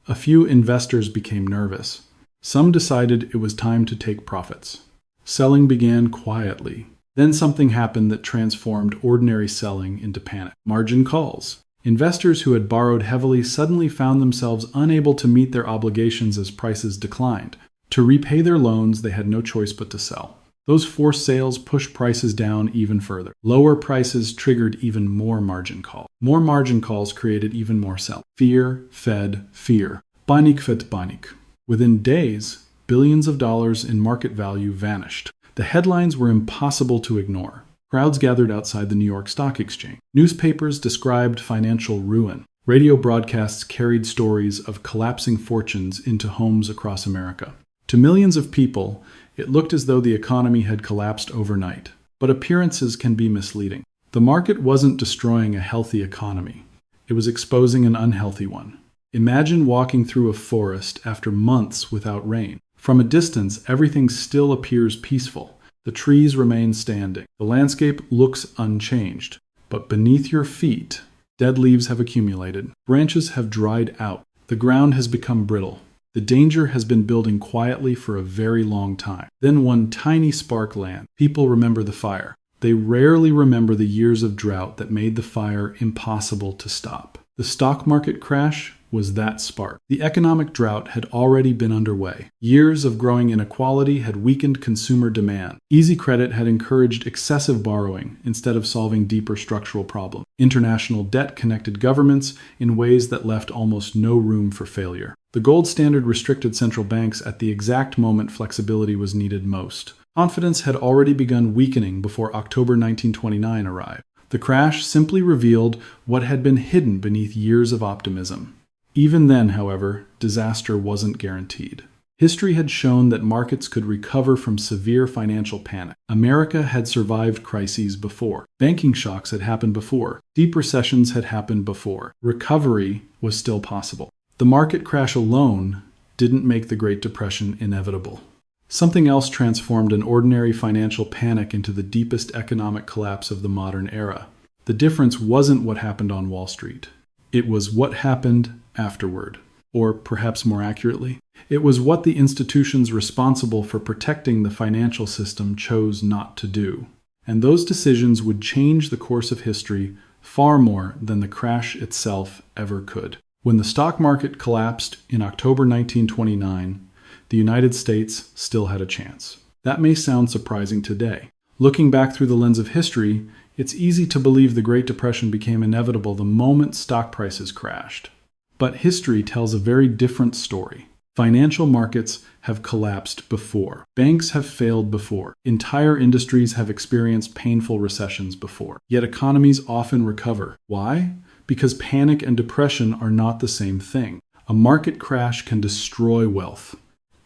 A few investors became nervous. Some decided it was time to take profits. Selling began quietly. Then something happened that transformed ordinary selling into panic. Margin calls. Investors who had borrowed heavily suddenly found themselves unable to meet their obligations as prices declined. To repay their loans, they had no choice but to sell. Those forced sales pushed prices down even further. Lower prices triggered even more margin calls. More margin calls created even more selling. Fear fed fear. Panik fed panik. Within days, billions of dollars in market value vanished. The headlines were impossible to ignore. Crowds gathered outside the New York Stock Exchange. Newspapers described financial ruin. Radio broadcasts carried stories of collapsing fortunes into homes across America. To millions of people, it looked as though the economy had collapsed overnight. But appearances can be misleading. The market wasn't destroying a healthy economy. It was exposing an unhealthy one. Imagine walking through a forest after months without rain. From a distance, everything still appears peaceful. The trees remain standing. The landscape looks unchanged. But beneath your feet, dead leaves have accumulated. Branches have dried out. The ground has become brittle. The danger has been building quietly for a very long time. Then one tiny spark lands. People remember the fire. They rarely remember the years of drought that made the fire impossible to stop. The stock market crash was that spark. The economic drought had already been underway. Years of growing inequality had weakened consumer demand. Easy credit had encouraged excessive borrowing instead of solving deeper structural problems. International debt connected governments in ways that left almost no room for failure. The gold standard restricted central banks at the exact moment flexibility was needed most. Confidence had already begun weakening before October 1929 arrived. The crash simply revealed what had been hidden beneath years of optimism. Even then, however, disaster wasn't guaranteed. History had shown that markets could recover from severe financial panic. America had survived crises before. Banking shocks had happened before. Deep recessions had happened before. Recovery was still possible. The market crash alone didn't make the Great Depression inevitable. Something else transformed an ordinary financial panic into the deepest economic collapse of the modern era. The difference wasn't what happened on Wall Street. It was what happened afterward. Or perhaps more accurately, it was what the institutions responsible for protecting the financial system chose not to do. And those decisions would change the course of history far more than the crash itself ever could. When the stock market collapsed in October 1929, the United States still had a chance. That may sound surprising today. Looking back through the lens of history, it's easy to believe the Great Depression became inevitable the moment stock prices crashed. But history tells a very different story. Financial markets have collapsed before. Banks have failed before. Entire industries have experienced painful recessions before. Yet economies often recover. Why? Because panic and depression are not the same thing. A market crash can destroy wealth.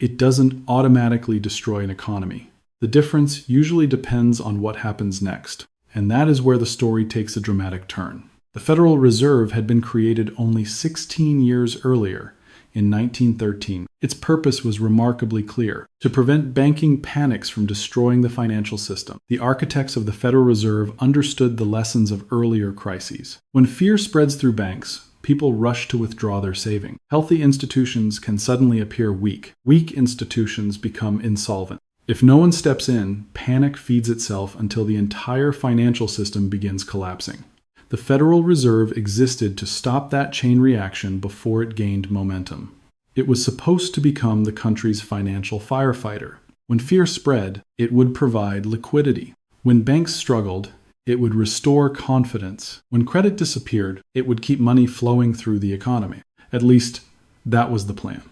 It doesn't automatically destroy an economy. The difference usually depends on what happens next. And that is where the story takes a dramatic turn. The Federal Reserve had been created only 16 years earlier, in 1913. Its purpose was remarkably clear: to prevent banking panics from destroying the financial system. The architects of the Federal Reserve understood the lessons of earlier crises. When fear spreads through banks, people rush to withdraw their savings. Healthy institutions can suddenly appear weak. Weak institutions become insolvent. If no one steps in, panic feeds itself until the entire financial system begins collapsing. The Federal Reserve existed to stop that chain reaction before it gained momentum. It was supposed to become the country's financial firefighter. When fear spread, it would provide liquidity. When banks struggled, it would restore confidence. When credit disappeared, it would keep money flowing through the economy. At least, that was the plan.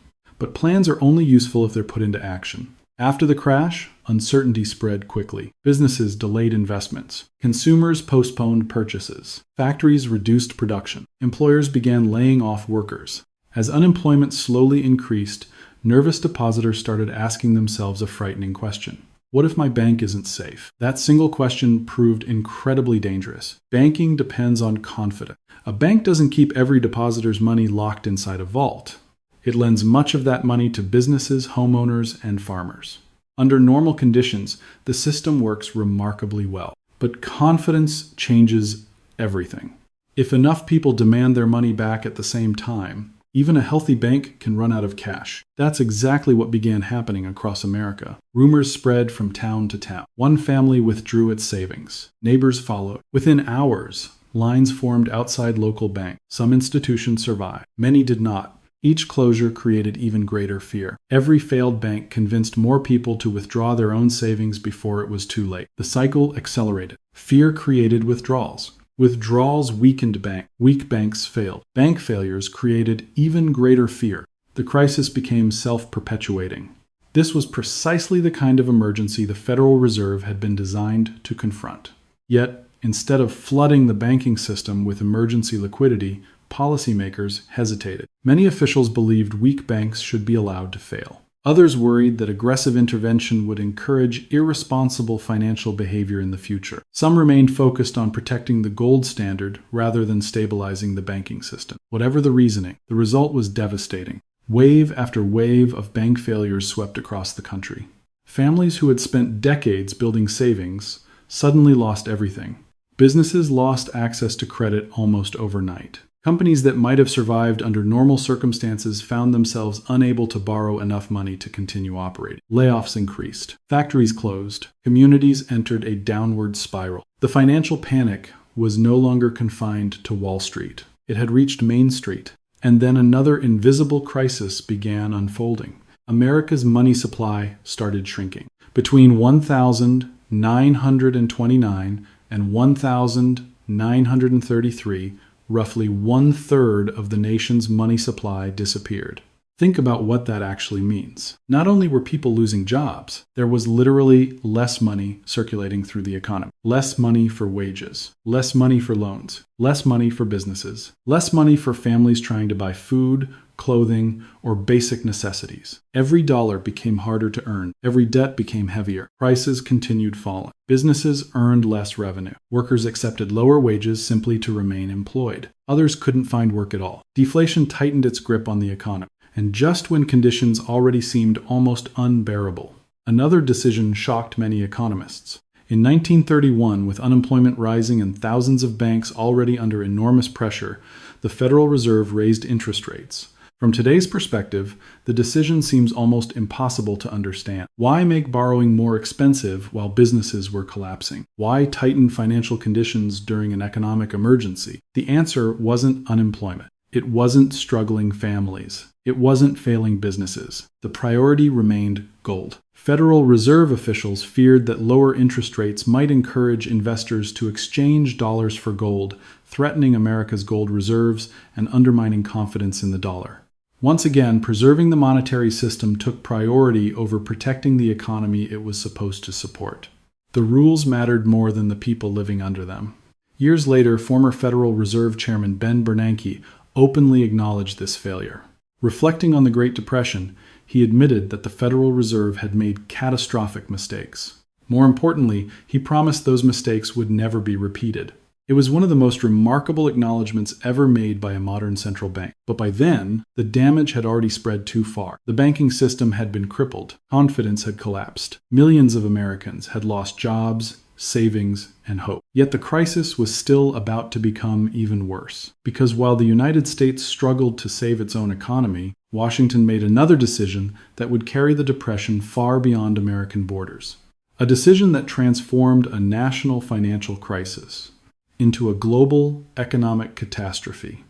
But plans are only useful if they're put into action. After the crash, uncertainty spread quickly. Businesses delayed investments. Consumers postponed purchases. Factories reduced production. Employers began laying off workers. As unemployment slowly increased, nervous depositors started asking themselves a frightening question. What if my bank isn't safe? That single question proved incredibly dangerous. Banking depends on confidence. A bank doesn't keep every depositor's money locked inside a vault. It lends much of that money to businesses, homeowners, and farmers. Under normal conditions, the system works remarkably well. But confidence changes everything. If enough people demand their money back at the same time, Even a healthy bank can run out of cash. That's exactly what began happening across America. Rumors spread from town to town. One family withdrew its savings. Neighbors followed. Within hours, lines formed outside local banks. Some institutions survived. Many did not. Each closure created even greater fear. Every failed bank convinced more people to withdraw their own savings before it was too late. The cycle accelerated. Fear created withdrawals. Withdrawals weakened banks. Weak banks failed. Bank failures created even greater fear. The crisis became self-perpetuating. This was precisely the kind of emergency the Federal Reserve had been designed to confront. Yet, instead of flooding the banking system with emergency liquidity, policymakers hesitated. Many officials believed weak banks should be allowed to fail. Others worried that aggressive intervention would encourage irresponsible financial behavior in the future. Some remained focused on protecting the gold standard rather than stabilizing the banking system. Whatever the reasoning, the result was devastating. Wave after wave of bank failures swept across the country. Families who had spent decades building savings suddenly lost everything. Businesses lost access to credit almost overnight. Companies that might have survived under normal circumstances found themselves unable to borrow enough money to continue operating. Layoffs increased. Factories closed. Communities entered a downward spiral. The financial panic was no longer confined to Wall Street. It had reached Main Street. And then another invisible crisis began unfolding. America's money supply started shrinking. Between 1929 and 1933, roughly 1/3 of the nation's money supply disappeared. Think about what that actually means. Not only were people losing jobs, there was literally less money circulating through the economy. Less money for wages, less money for loans, less money for businesses, less money for families trying to buy food, clothing, or basic necessities. Every dollar became harder to earn. Every debt became heavier. Prices continued falling. Businesses earned less revenue. Workers accepted lower wages simply to remain employed. Others couldn't find work at all. Deflation tightened its grip on the economy. And just when conditions already seemed almost unbearable, another decision shocked many economists. In 1931, with unemployment rising and thousands of banks already under enormous pressure, the Federal Reserve raised interest rates. From today's perspective, the decision seems almost impossible to understand. Why make borrowing more expensive while businesses were collapsing? Why tighten financial conditions during an economic emergency? The answer wasn't unemployment. It wasn't struggling families. It wasn't failing businesses. The priority remained gold. Federal Reserve officials feared that lower interest rates might encourage investors to exchange dollars for gold, threatening America's gold reserves and undermining confidence in the dollar. Once again, preserving the monetary system took priority over protecting the economy it was supposed to support. The rules mattered more than the people living under them. Years later, former Federal Reserve Chairman Ben Bernanke openly acknowledged this failure. Reflecting on the Great Depression, he admitted that the Federal Reserve had made catastrophic mistakes. More importantly, he promised those mistakes would never be repeated. It was one of the most remarkable acknowledgments ever made by a modern central bank. But by then, the damage had already spread too far. The banking system had been crippled. Confidence had collapsed. Millions of Americans had lost jobs, savings, and hope. Yet the crisis was still about to become even worse. Because while the United States struggled to save its own economy, Washington made another decision that would carry the Depression far beyond American borders. A decision that transformed a national financial crisis into a global economic catastrophe.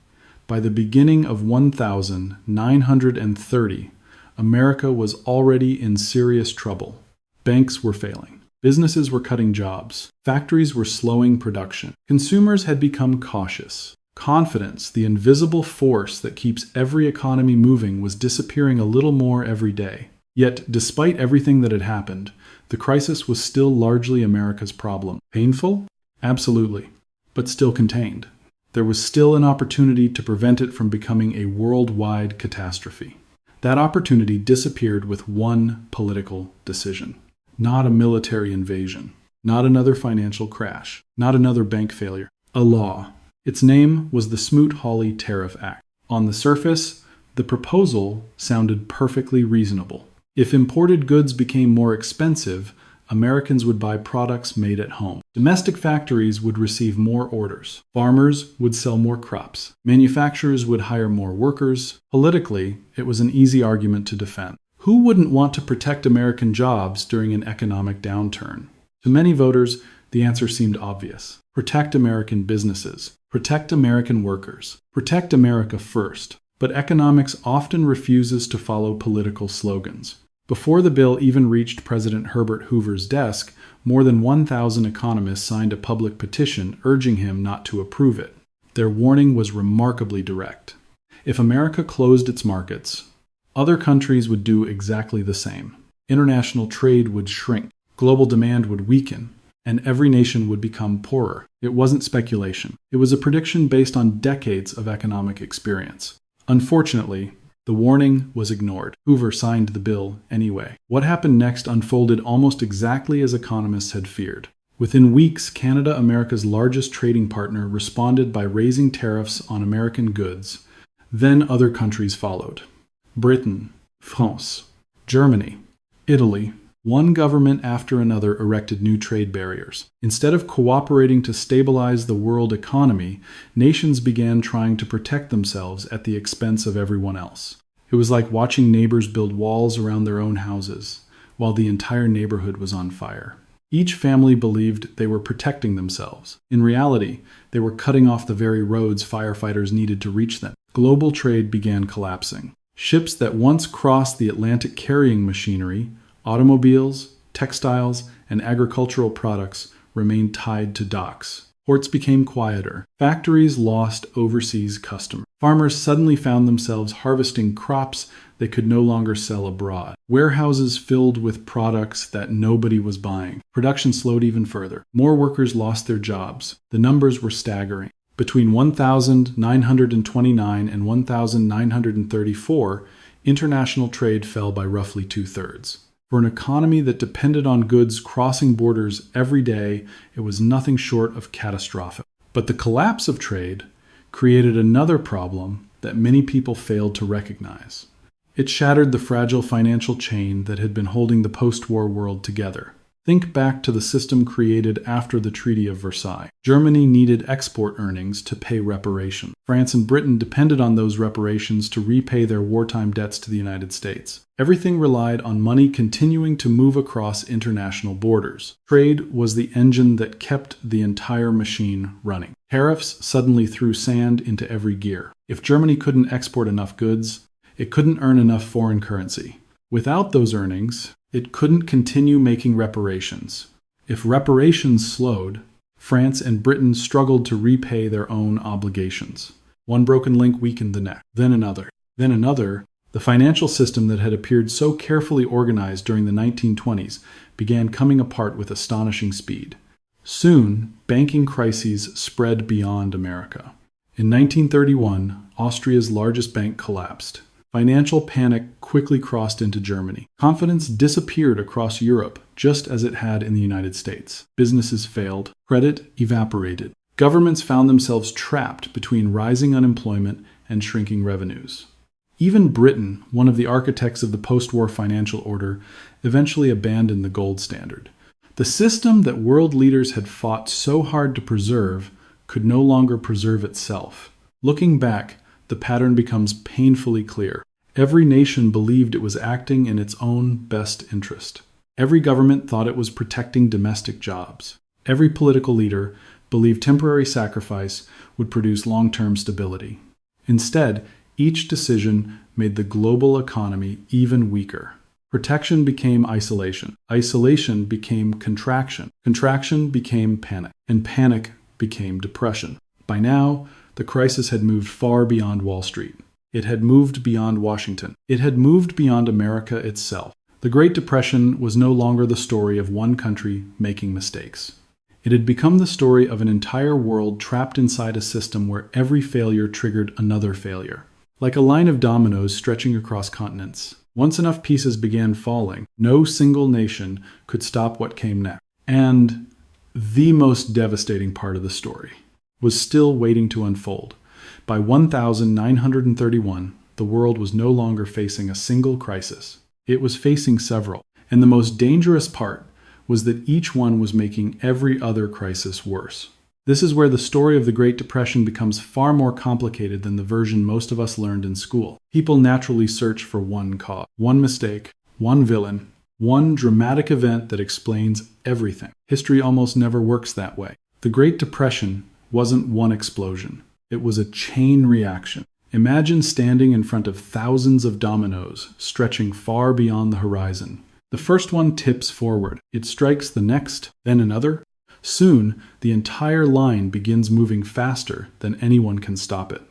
By the beginning of 1930, America was already in serious trouble. Banks were failing. Businesses were cutting jobs. Factories were slowing production. Consumers had become cautious. Confidence, the invisible force that keeps every economy moving, was disappearing a little more every day. Yet, despite everything that had happened, the crisis was still largely America's problem. Painful? Absolutely. But still contained. There was still an opportunity to prevent it from becoming a worldwide catastrophe. That opportunity disappeared with one political decision. Not a military invasion. Not another financial crash. Not another bank failure. A law. Its name was the Smoot-Hawley Tariff Act. On the surface, the proposal sounded perfectly reasonable. If imported goods became more expensive, Americans would buy products made at home. Domestic factories would receive more orders. Farmers would sell more crops. Manufacturers would hire more workers. Politically, it was an easy argument to defend. Who wouldn't want to protect American jobs during an economic downturn? To many voters, the answer seemed obvious. Protect American businesses. Protect American workers. Protect America first. But economics often refuses to follow political slogans. Before the bill even reached President Herbert Hoover's desk, more than 1,000 economists signed a public petition urging him not to approve it. Their warning was remarkably direct. If America closed its markets, other countries would do exactly the same. International trade would shrink, global demand would weaken, and every nation would become poorer. It wasn't speculation. It was a prediction based on decades of economic experience. Unfortunately, the warning was ignored. Hoover signed the bill anyway. What happened next unfolded almost exactly as economists had feared. Within weeks, Canada, America's largest trading partner, responded by raising tariffs on American goods. Then other countries followed. Britain, France, Germany, Italy. One government after another erected new trade barriers. Instead of cooperating to stabilize the world economy, nations began trying to protect themselves at the expense of everyone else. It was like watching neighbors build walls around their own houses, while the entire neighborhood was on fire. Each family believed they were protecting themselves. In reality, they were cutting off the very roads firefighters needed to reach them. Global trade began collapsing. Ships that once crossed the Atlantic carrying machinery, automobiles, textiles, and agricultural products remained tied to docks. Ports became quieter. Factories lost overseas customers. Farmers suddenly found themselves harvesting crops they could no longer sell abroad. Warehouses filled with products that nobody was buying. Production slowed even further. More workers lost their jobs. The numbers were staggering. Between 1929 and 1934, international trade fell by roughly 2/3. For an economy that depended on goods crossing borders every day, it was nothing short of catastrophic. But the collapse of trade created another problem that many people failed to recognize. It shattered the fragile financial chain that had been holding the post-war world together. Think back to the system created after the Treaty of Versailles. Germany needed export earnings to pay reparations. France and Britain depended on those reparations to repay their wartime debts to the United States. Everything relied on money continuing to move across international borders. Trade was the engine that kept the entire machine running. Tariffs suddenly threw sand into every gear. If Germany couldn't export enough goods, it couldn't earn enough foreign currency. Without those earnings, it couldn't continue making reparations. If reparations slowed, France and Britain struggled to repay their own obligations. One broken link weakened the next, then another. The financial system that had appeared so carefully organized during the 1920s began coming apart with astonishing speed. Soon, banking crises spread beyond America. In 1931, Austria's largest bank collapsed. Financial panic quickly crossed into Germany. Confidence disappeared across Europe, just as it had in the United States. Businesses failed. Credit evaporated. Governments found themselves trapped between rising unemployment and shrinking revenues. Even Britain, one of the architects of the post-war financial order, eventually abandoned the gold standard. The system that world leaders had fought so hard to preserve could no longer preserve itself. Looking back, the pattern becomes painfully clear. Every nation believed it was acting in its own best interest. Every government thought it was protecting domestic jobs. Every political leader believed temporary sacrifice would produce long-term stability. Instead, each decision made the global economy even weaker. Protection became isolation. Isolation became contraction. Contraction became panic. And panic became depression. By now, the crisis had moved far beyond Wall Street. It had moved beyond Washington. It had moved beyond America itself. The Great Depression was no longer the story of one country making mistakes. It had become the story of an entire world trapped inside a system where every failure triggered another failure. Like a line of dominoes stretching across continents. Once enough pieces began falling, no single nation could stop what came next. And the most devastating part of the story was still waiting to unfold. By 1931, the world was no longer facing a single crisis. It was facing several. And the most dangerous part was that each one was making every other crisis worse. This is where the story of the Great Depression becomes far more complicated than the version most of us learned in school. People naturally search for one cause, one mistake, one villain, one dramatic event that explains everything. History almost never works that way. The Great Depression wasn't one explosion. It was a chain reaction. Imagine standing in front of thousands of dominoes, stretching far beyond the horizon. The first one tips forward. It strikes the next, then another. Soon, the entire line begins moving faster than anyone can stop it.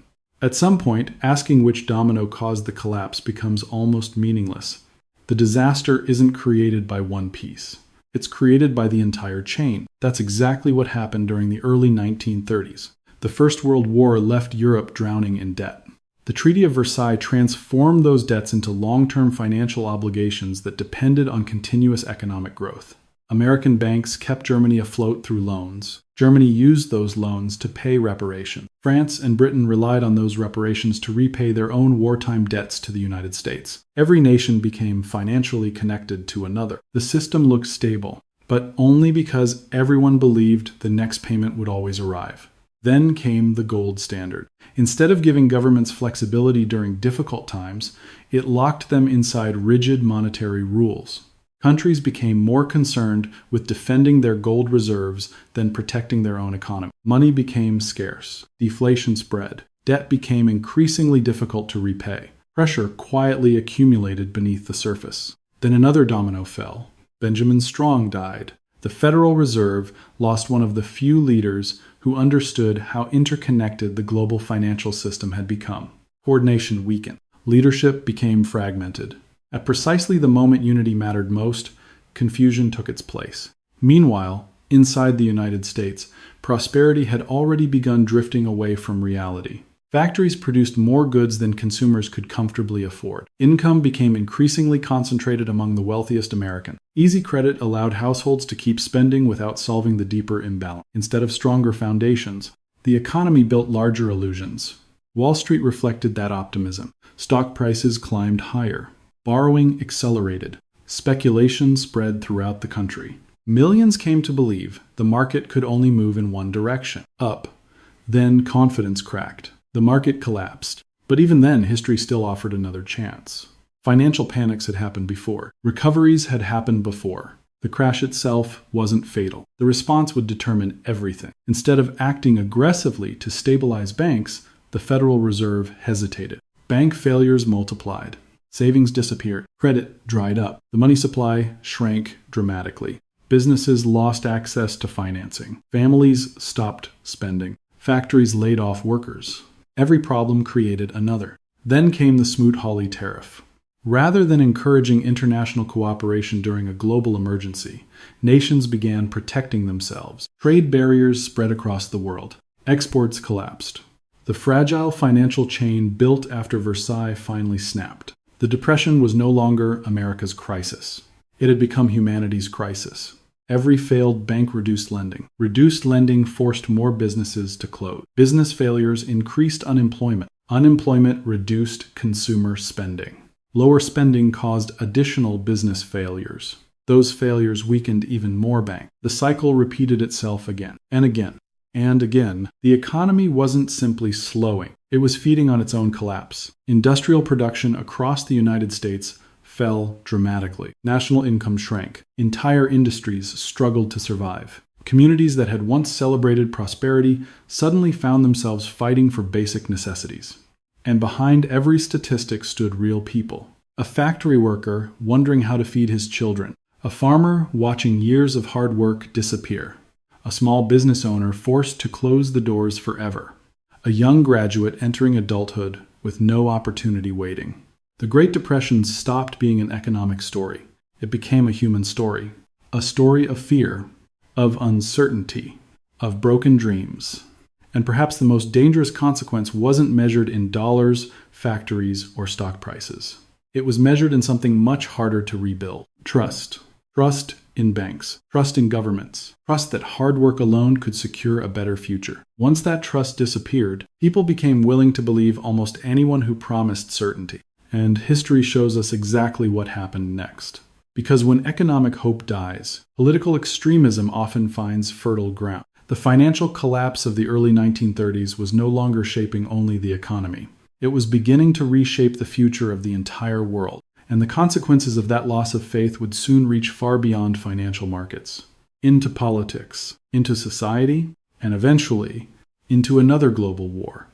At some point, asking which domino caused the collapse becomes almost meaningless. The disaster isn't created by one piece. It's created by the entire chain. That's exactly what happened during the early 1930s. The First World War left Europe drowning in debt. The Treaty of Versailles transformed those debts into long-term financial obligations that depended on continuous economic growth. American banks kept Germany afloat through loans. Germany used those loans to pay reparations. France and Britain relied on those reparations to repay their own wartime debts to the United States. Every nation became financially connected to another. The system looked stable, but only because everyone believed the next payment would always arrive. Then came the gold standard. Instead of giving governments flexibility during difficult times, it locked them inside rigid monetary rules. Countries became more concerned with defending their gold reserves than protecting their own economy. Money became scarce. Deflation spread. Debt became increasingly difficult to repay. Pressure quietly accumulated beneath the surface. Then another domino fell. Benjamin Strong died. The Federal Reserve lost one of the few leaders who understood how interconnected the global financial system had become. Coordination weakened. Leadership became fragmented. At precisely the moment unity mattered most, confusion took its place. Meanwhile, inside the United States, prosperity had already begun drifting away from reality. Factories produced more goods than consumers could comfortably afford. Income became increasingly concentrated among the wealthiest Americans. Easy credit allowed households to keep spending without solving the deeper imbalance. Instead of stronger foundations, the economy built larger illusions. Wall Street reflected that optimism. Stock prices climbed higher. Borrowing accelerated. Speculation spread throughout the country. Millions came to believe the market could only move in one direction, up. Then confidence cracked. The market collapsed. But even then, history still offered another chance. Financial panics had happened before. Recoveries had happened before. The crash itself wasn't fatal. The response would determine everything. Instead of acting aggressively to stabilize banks, the Federal Reserve hesitated. Bank failures multiplied. Savings disappeared. Credit dried up. The money supply shrank dramatically. Businesses lost access to financing. Families stopped spending. Factories laid off workers. Every problem created another. Then came the Smoot-Hawley tariff. Rather than encouraging international cooperation during a global emergency, nations began protecting themselves. Trade barriers spread across the world. Exports collapsed. The fragile financial chain built after Versailles finally snapped. The Depression was no longer America's crisis. It had become humanity's crisis. Every failed bank reduced lending. Reduced lending forced more businesses to close. Business failures increased unemployment. Unemployment reduced consumer spending. Lower spending caused additional business failures. Those failures weakened even more banks. The cycle repeated itself again and again and again. The economy wasn't simply slowing. It was feeding on its own collapse. Industrial production across the United States fell dramatically. National income shrank. Entire industries struggled to survive. Communities that had once celebrated prosperity suddenly found themselves fighting for basic necessities. And behind every statistic stood real people. A factory worker wondering how to feed his children. A farmer watching years of hard work disappear. A small business owner forced to close the doors forever. A young graduate entering adulthood with no opportunity waiting. The Great Depression stopped being an economic story. It became a human story. A story of fear, of uncertainty, of broken dreams. And perhaps the most dangerous consequence wasn't measured in dollars, factories, or stock prices. It was measured in something much harder to rebuild. Trust. Trust in banks. Trust in governments. Trust that hard work alone could secure a better future. Once that trust disappeared, people became willing to believe almost anyone who promised certainty. And history shows us exactly what happened next. Because when economic hope dies, political extremism often finds fertile ground. The financial collapse of the early 1930s was no longer shaping only the economy. It was beginning to reshape the future of the entire world, and the consequences of that loss of faith would soon reach far beyond financial markets, into politics, into society, and eventually into another global war.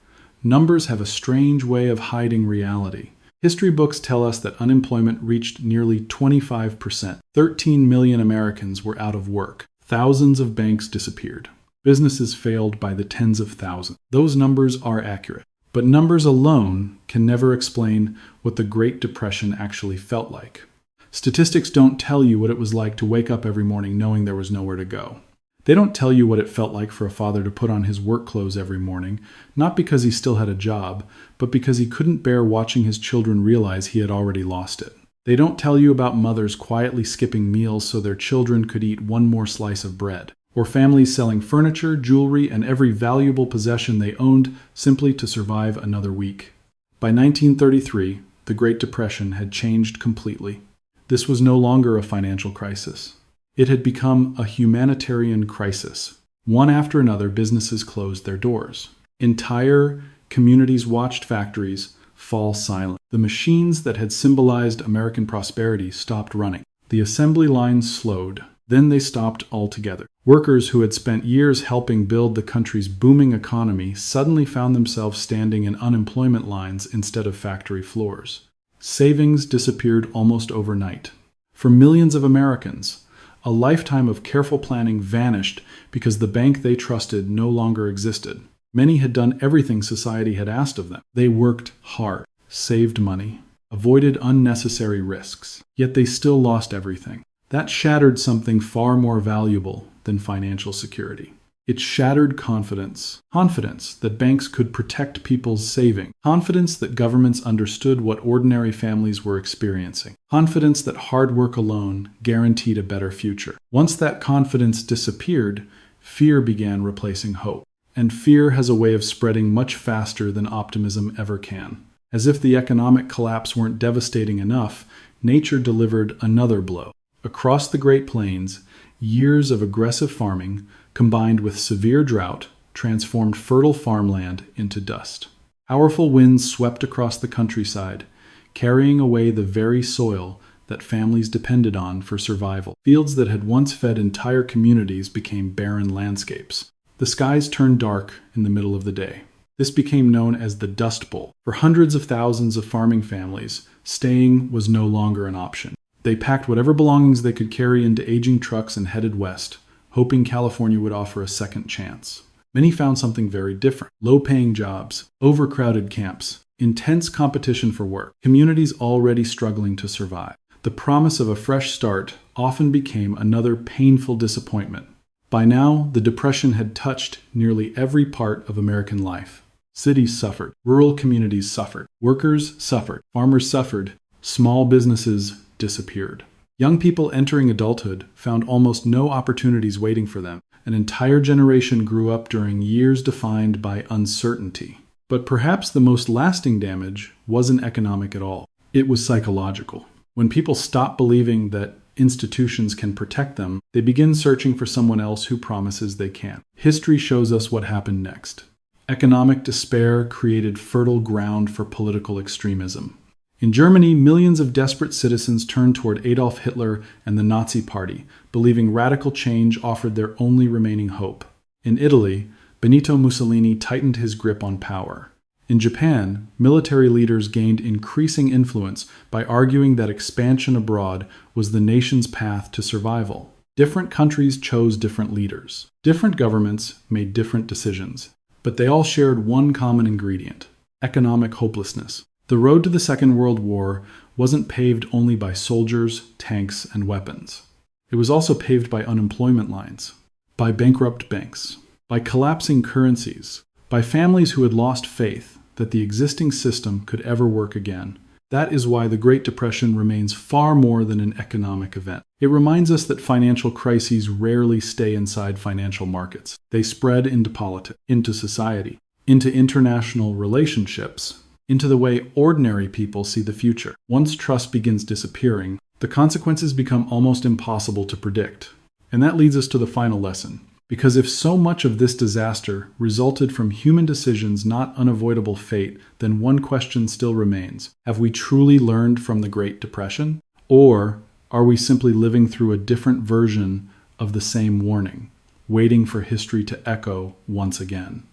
Numbers have a strange way of hiding reality. History books tell us that unemployment reached nearly 25%. 13 million Americans were out of work. Thousands of banks disappeared. Businesses failed by the tens of thousands. Those numbers are accurate. But numbers alone can never explain what the Great Depression actually felt like. Statistics don't tell you what it was like to wake up every morning knowing there was nowhere to go. They don't tell you what it felt like for a father to put on his work clothes every morning, not because he still had a job, but because he couldn't bear watching his children realize he had already lost it. They don't tell you about mothers quietly skipping meals so their children could eat one more slice of bread, or families selling furniture, jewelry, and every valuable possession they owned simply to survive another week. By 1933, the Great Depression had changed completely. This was no longer a financial crisis. It had become a humanitarian crisis. One after another, businesses closed their doors. Entire communities watched factories fall silent. The machines that had symbolized American prosperity stopped running. The assembly lines slowed. Then they stopped altogether. Workers who had spent years helping build the country's booming economy suddenly found themselves standing in unemployment lines instead of factory floors. Savings disappeared almost overnight. For millions of Americans, a lifetime of careful planning vanished because the bank they trusted no longer existed. Many had done everything society had asked of them. They worked hard, saved money, avoided unnecessary risks, yet they still lost everything. That shattered something far more valuable than financial security. It shattered confidence. Confidence that banks could protect people's saving. Confidence that governments understood what ordinary families were experiencing. Confidence that hard work alone guaranteed a better future. Once that confidence disappeared, fear began replacing hope. And fear has a way of spreading much faster than optimism ever can. As if the economic collapse weren't devastating enough, nature delivered another blow. Across the Great Plains, years of aggressive farming, combined with severe drought, transformed fertile farmland into dust. Powerful winds swept across the countryside, carrying away the very soil that families depended on for survival. Fields that had once fed entire communities became barren landscapes. The skies turned dark in the middle of the day. This became known as the Dust Bowl. For hundreds of thousands of farming families, staying was no longer an option. They packed whatever belongings they could carry into aging trucks and headed west, hoping California would offer a second chance. Many found something very different. Low-paying jobs, overcrowded camps, intense competition for work, communities already struggling to survive. The promise of a fresh start often became another painful disappointment. By now, the Depression had touched nearly every part of American life. Cities suffered, rural communities suffered, workers suffered, farmers suffered, small businesses disappeared. Young people entering adulthood found almost no opportunities waiting for them. An entire generation grew up during years defined by uncertainty. But perhaps the most lasting damage wasn't economic at all. It was psychological. When people stop believing that institutions can protect them, they begin searching for someone else who promises they can. History shows us what happened next. Economic despair created fertile ground for political extremism. In Germany, millions of desperate citizens turned toward Adolf Hitler and the Nazi Party, believing radical change offered their only remaining hope. In Italy, Benito Mussolini tightened his grip on power. In Japan, military leaders gained increasing influence by arguing that expansion abroad was the nation's path to survival. Different countries chose different leaders. Different governments made different decisions. But they all shared one common ingredient: economic hopelessness. The road to the Second World War wasn't paved only by soldiers, tanks, and weapons. It was also paved by unemployment lines, by bankrupt banks, by collapsing currencies, by families who had lost faith that the existing system could ever work again. That is why the Great Depression remains far more than an economic event. It reminds us that financial crises rarely stay inside financial markets. They spread into politics, into society, into international relationships, into the way ordinary people see the future. Once trust begins disappearing, the consequences become almost impossible to predict. And that leads us to the final lesson. Because if so much of this disaster resulted from human decisions, not unavoidable fate, then one question still remains. Have we truly learned from the Great Depression? Or are we simply living through a different version of the same warning, waiting for history to echo once again?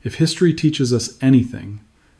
If history teaches us anything,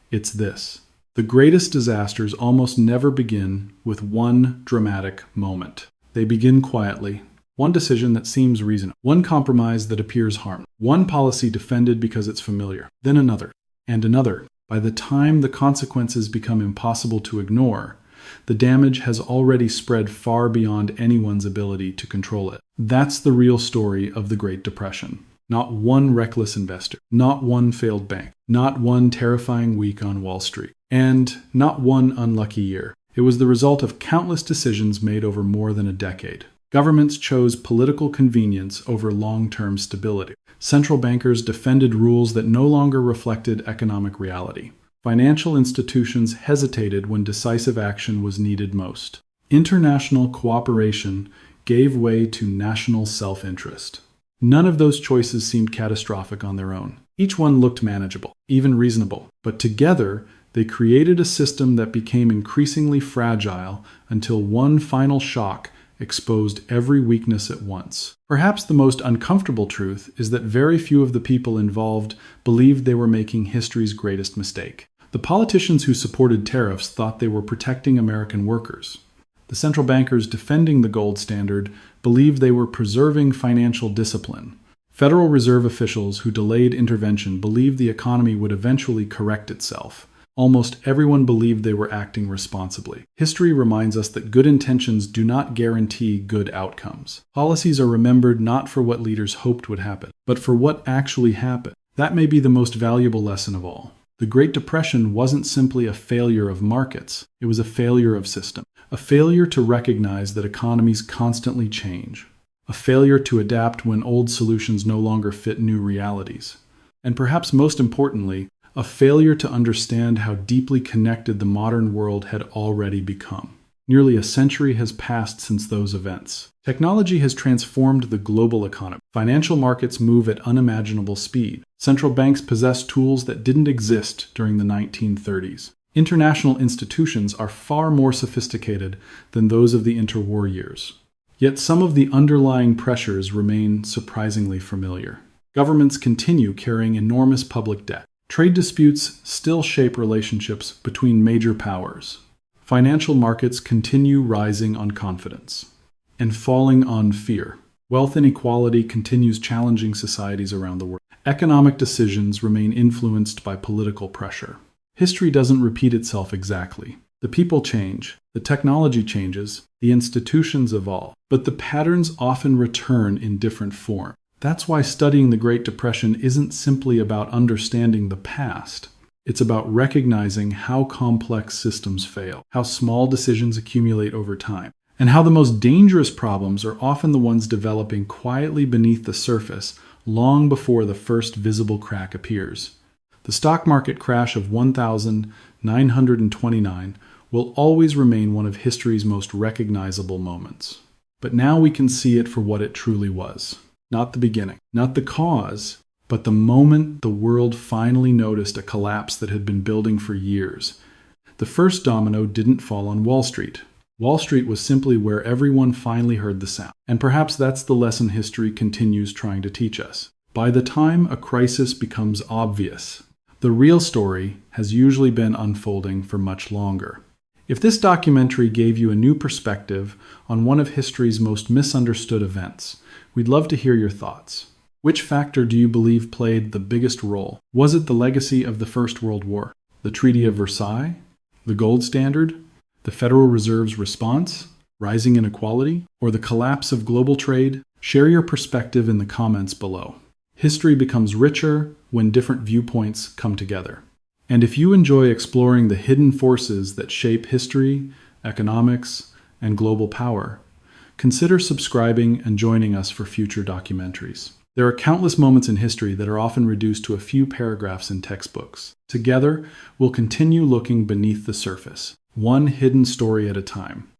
it's this. The greatest disasters almost never begin with one dramatic moment. They begin quietly. One decision that seems reasonable, one compromise that appears harmless, one policy defended because it's familiar, then another, and another. By the time the consequences become impossible to ignore, the damage has already spread far beyond anyone's ability to control it. That's the real story of the Great Depression. Not one reckless investor, not one failed bank, not one terrifying week on Wall Street, and not one unlucky year. It was the result of countless decisions made over more than a decade. Governments chose political convenience over long-term stability. Central bankers defended rules that no longer reflected economic reality. Financial institutions hesitated when decisive action was needed most. International cooperation gave way to national self-interest. None of those choices seemed catastrophic on their own. Each one looked manageable, even reasonable. But together, they created a system that became increasingly fragile until one final shock exposed every weakness at once. Perhaps the most uncomfortable truth is that very few of the people involved believed they were making history's greatest mistake. The politicians who supported tariffs thought they were protecting American workers. The central bankers defending the gold standard believed they were preserving financial discipline. Federal Reserve officials who delayed intervention believed the economy would eventually correct itself. Almost everyone believed they were acting responsibly. History reminds us that good intentions do not guarantee good outcomes. Policies are remembered not for what leaders hoped would happen, but for what actually happened. That may be the most valuable lesson of all. The Great Depression wasn't simply a failure of markets. It was a failure of system. A failure to recognize that economies constantly change. A failure to adapt when old solutions no longer fit new realities. And perhaps most importantly, a failure to understand how deeply connected the modern world had already become. Nearly a century has passed since those events. Technology has transformed the global economy. Financial markets move at unimaginable speed. Central banks possess tools that didn't exist during the 1930s. International institutions are far more sophisticated than those of the interwar years. Yet some of the underlying pressures remain surprisingly familiar. Governments continue carrying enormous public debt. Trade disputes still shape relationships between major powers. Financial markets continue rising on confidence and falling on fear. Wealth inequality continues challenging societies around the world. Economic decisions remain influenced by political pressure. History doesn't repeat itself exactly. The people change, the technology changes, the institutions evolve, but the patterns often return in different forms. That's why studying the Great Depression isn't simply about understanding the past. It's about recognizing how complex systems fail, how small decisions accumulate over time, and how the most dangerous problems are often the ones developing quietly beneath the surface long before the first visible crack appears. The stock market crash of 1929 will always remain one of history's most recognizable moments. But now we can see it for what it truly was. Not the beginning, not the cause, but the moment the world finally noticed a collapse that had been building for years. The first domino didn't fall on Wall Street. Wall Street was simply where everyone finally heard the sound. And perhaps that's the lesson history continues trying to teach us. By the time a crisis becomes obvious, the real story has usually been unfolding for much longer. If this documentary gave you a new perspective on one of history's most misunderstood events, we'd love to hear your thoughts. Which factor do you believe played the biggest role? Was it the legacy of the First World War, the Treaty of Versailles, the gold standard, the Federal Reserve's response, rising inequality, or the collapse of global trade? Share your perspective in the comments below. History becomes richer when different viewpoints come together. And if you enjoy exploring the hidden forces that shape history, economics, and global power, consider subscribing and joining us for future documentaries. There are countless moments in history that are often reduced to a few paragraphs in textbooks. Together, we'll continue looking beneath the surface, one hidden story at a time.